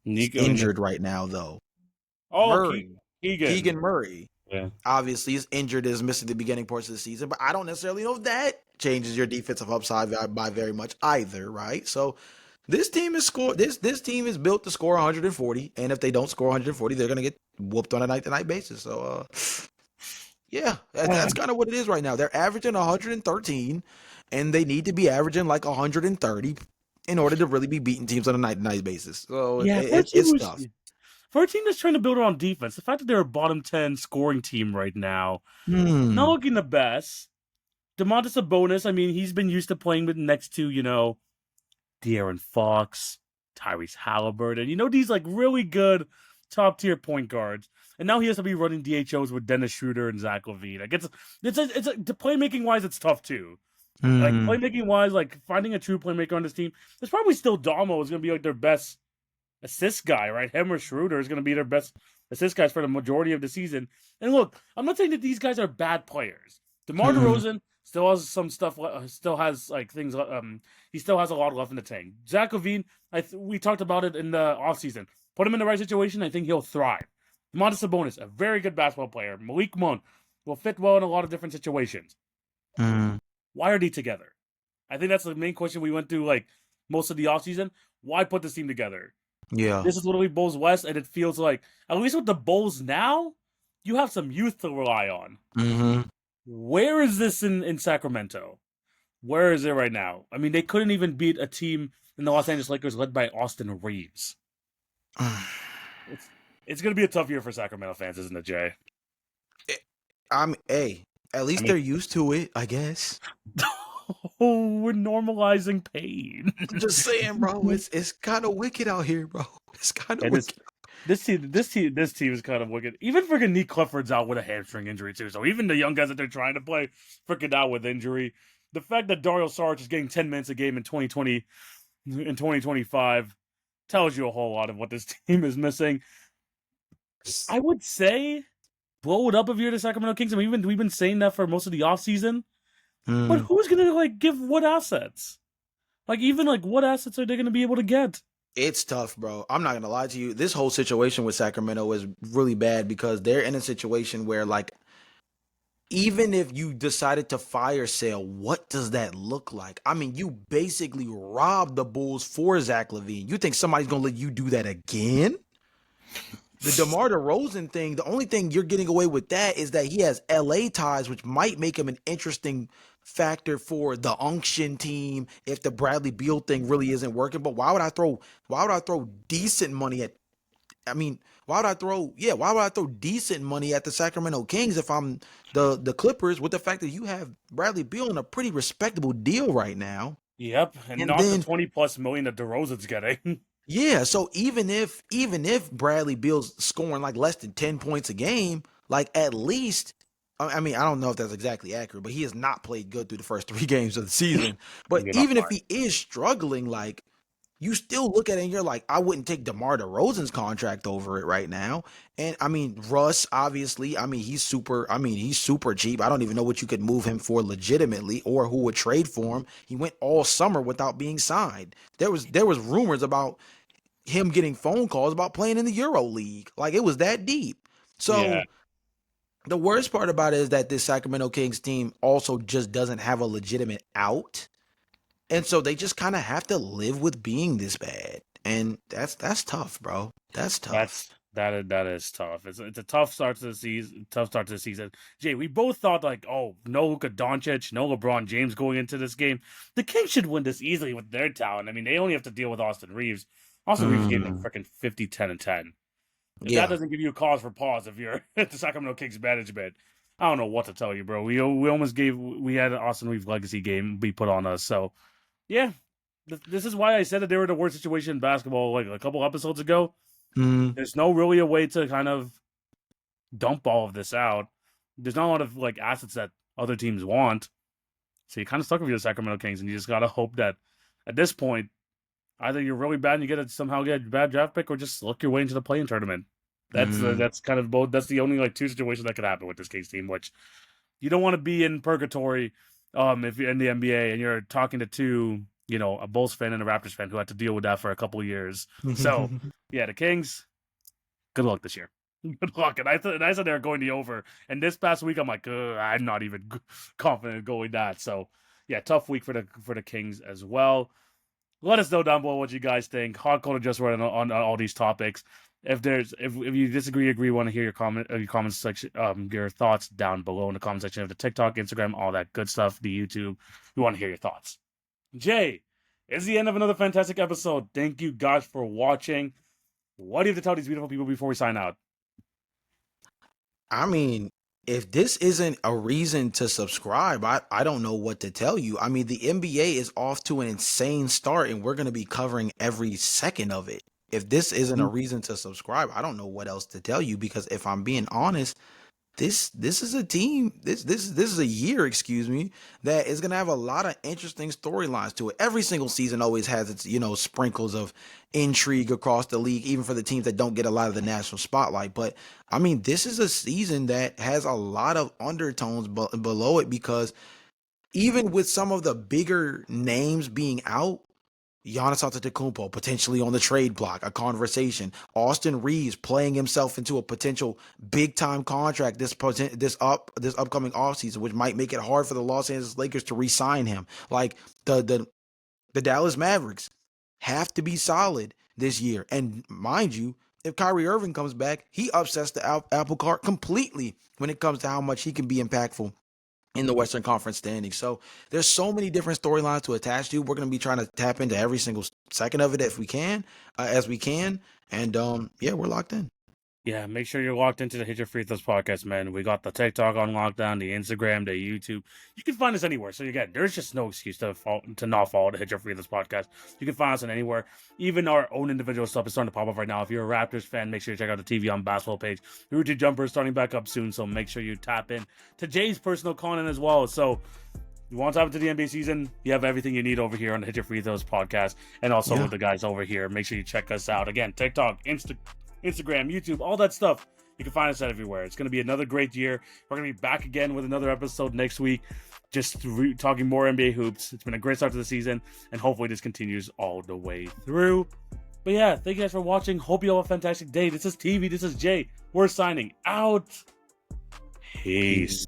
Speaker 2: He's
Speaker 1: Nico.
Speaker 2: injured right now though.
Speaker 1: Oh,
Speaker 2: Murray,
Speaker 1: Keegan.
Speaker 2: Keegan Murray,
Speaker 1: Yeah.
Speaker 2: obviously is injured, is missing the beginning parts of the season, but I don't necessarily know if that changes your defensive upside by very much either, right? So this team is this team is built to score 140, and if they don't score 140, they're gonna get whooped on a night to night basis. So yeah, that's kind of what it is right now. They're averaging 113, and they need to be averaging like 130 in order to really be beating teams on a night to night basis. So
Speaker 1: Yeah,
Speaker 2: it's tough.
Speaker 1: for a team that's trying to build around defense, the fact that they're a bottom 10 scoring team right now, not
Speaker 2: Hmm.
Speaker 1: looking the best. DeMontis Sabonis, I mean, he's been used to playing with next to, De'Aaron Fox, Tyrese Halliburton, these like really good top tier point guards. And now he has to be running DHOs with Dennis Schroeder and Zach LaVine. Like the playmaking wise, it's tough too. Like
Speaker 2: Hmm.
Speaker 1: playmaking wise, like finding a true playmaker on this team, there's probably still Damo is gonna be like their best assist guy, right? Him or Schroeder is gonna be their best assist guys for the majority of the season. And look, I'm not saying that these guys are bad players. DeMar
Speaker 2: Hmm.
Speaker 1: DeRozan still has some stuff. Still has like things. He still has a lot left in the tank. Zach LaVine, we talked about it in the offseason. Put him in the right situation, I think he'll thrive. Domantas Sabonis, a very good basketball player. Malik Monk will fit well in a lot of different situations.
Speaker 2: Hmm.
Speaker 1: Why are they together? I think that's the main question we went through like most of the offseason. Why put this team together?
Speaker 2: Yeah.
Speaker 1: This is literally Bulls West, and it feels like, at least with the Bulls now, you have some youth to rely on.
Speaker 2: Hmm.
Speaker 1: Where is this in Sacramento? Where is it right now? I mean, they couldn't even beat a team in the Los Angeles Lakers led by Austin Reeves. It's it's gonna be a tough year for Sacramento fans, isn't it, Jay?
Speaker 2: Hey, at
Speaker 1: I
Speaker 2: least
Speaker 1: mean,
Speaker 2: they're used to it, I guess.
Speaker 1: we're normalizing pain.
Speaker 2: I'm just saying, bro. It's kind of wicked out here, bro. It's kind of
Speaker 1: And
Speaker 2: wicked.
Speaker 1: this team is kind of wicked. Even freaking Nick Clifford's out with a hamstring injury too. So even the young guys that they're trying to play freaking out with injury. The fact that Dario Saric is getting 10 minutes a game in 2025 tells you a whole lot of what this team is missing. I would say blow it up if you're the Sacramento Kings. I mean, we've been saying that for most of the offseason. But
Speaker 2: Mm.
Speaker 1: who's gonna like give what assets? Like even like what assets are they gonna be able to get?
Speaker 2: It's tough, bro. I'm not gonna lie to you. This whole situation with Sacramento is really bad because they're in a situation where, like, even if you decided to fire sale, what does that look like? I mean, you basically robbed the Bulls for Zach LaVine. You think somebody's gonna let you do that again? The DeMar DeRozan thing, the only thing you're getting away with that is that he has LA ties, which might make him an interesting factor for the unction team if the Bradley Beal thing really isn't working. But why would I throw decent money at I mean, why would I throw? Yeah, why would I throw decent money at the Sacramento Kings if I'm the Clippers with the fact that you have Bradley Beal on a pretty respectable deal right now,
Speaker 1: Yep, and
Speaker 2: and
Speaker 1: not the
Speaker 2: then
Speaker 1: 20+ million that DeRozan's getting.
Speaker 2: yeah, so even if Bradley Beal's scoring like less than 10 points a game, like at least I mean, I don't know if that's exactly accurate, but he has not played good through the first 3 games of the season. But
Speaker 1: You're not
Speaker 2: even if
Speaker 1: fine.
Speaker 2: he is struggling, like you still look at it and you're like, I wouldn't take DeMar DeRozan's contract over it right now. And I mean, Russ, obviously, he's super cheap. I don't even know what you could move him for legitimately or who would trade for him. He went all summer without being signed. There was rumors about him getting phone calls about playing in the Euro League. Like it was that deep.
Speaker 1: Yeah,
Speaker 2: So the worst part about it is that this Sacramento Kings team also just doesn't have a legitimate out. And so they just kind of have to live with being this bad. And that's tough, bro. That's tough.
Speaker 1: that is tough. It's a tough start to the season. Tough start to the season. Jay, we both thought like, oh, no Luka Doncic, no LeBron James going into this game. The Kings should win this easily with their talent. I mean, they only have to deal with Austin Reeves. Austin Reeves gave them
Speaker 2: Mm,
Speaker 1: freaking 50, 10, and 10. If that
Speaker 2: yeah.
Speaker 1: doesn't give you a cause for pause, if you're at the Sacramento Kings management, I don't know what to tell you, bro. We had an Austin Reeves legacy game be put on us. So yeah, this is why I said that they were in the worst situation in basketball like a couple episodes ago.
Speaker 2: Mm,
Speaker 1: There's no really a way to kind of dump all of this out. There's not a lot of like assets that other teams want. So you're kind of stuck with your Sacramento Kings, and you just gotta hope that at this point, either you're really bad and you somehow get a bad draft pick, or just look your way into the play-in tournament.
Speaker 2: mm,
Speaker 1: That's kind of both. That's the only like two situations that could happen with this Kings team, which you don't want to be in purgatory. If you're in the NBA and you're talking to two, a Bulls fan and a Raptors fan who had to deal with that for a couple of years. So yeah, the Kings, good luck this year. Good luck. And I said they were going the over. And this past week, I'm like, I'm not even confident going that. So yeah, tough week for the Kings as well. Let us know down below what you guys think. Hardcore just right on all these topics. If you disagree, agree, want to hear your comments section, your thoughts down below in the comment section of the TikTok, Instagram, all that good stuff, the YouTube. We want to hear your thoughts. Jay, it's the end of another fantastic episode. Thank you guys for watching. What do you have to tell these beautiful people before we sign out?
Speaker 2: I mean, if this isn't a reason to subscribe, I don't know what to tell you. I mean, the NBA is off to an insane start, and we're going to be covering every second of it. If this isn't a reason to subscribe, I don't know what else to tell you because if I'm being honest, this is a team this is a year, excuse me, that is going to have a lot of interesting storylines to it. Every single season always has its sprinkles of intrigue across the league, even for the teams that don't get a lot of the national spotlight. But I mean, this is a season that has a lot of undertones below it because even with some of the bigger names being out, Giannis Antetokounmpo potentially on the trade block, a conversation. Austin Reeves playing himself into a potential big time contract this upcoming offseason, which might make it hard for the Los Angeles Lakers to re-sign him. Like the Dallas Mavericks have to be solid this year, and mind you, if Kyrie Irving comes back, he upsets the apple cart completely when it comes to how much he can be impactful in the Western Conference standings. So there's so many different storylines to attach to. We're going to be trying to tap into every single second of it if we can, as we can. And yeah, we're locked in.
Speaker 1: Yeah, make sure you're locked into the Hit Your Free Throws podcast, man. We got the TikTok on lockdown, the Instagram, the YouTube. You can find us anywhere. So again, there's just no excuse to not follow the Hit Your Free Throws podcast. You can find us on anywhere. Even our own individual stuff is starting to pop up right now. If you're a Raptors fan, make sure you check out the TV on basketball page. The Routine Jumper is starting back up soon, so make sure you tap in to Jay's personal content as well. So you want to tap into the NBA season, you have everything you need over here on the Hit Your Free Throws podcast, and also
Speaker 2: Yeah.
Speaker 1: with the guys over here. Make sure you check us out. Again, TikTok, Instagram, YouTube, all that stuff. You can find us everywhere. It's going to be another great year. We're going to be back again with another episode next week, just talking more NBA hoops. It's been a great start to the season, and hopefully this continues all the way through. But yeah, thank you guys for watching. Hope you have a fantastic day. This is TV. This is Jay. We're signing out. Peace.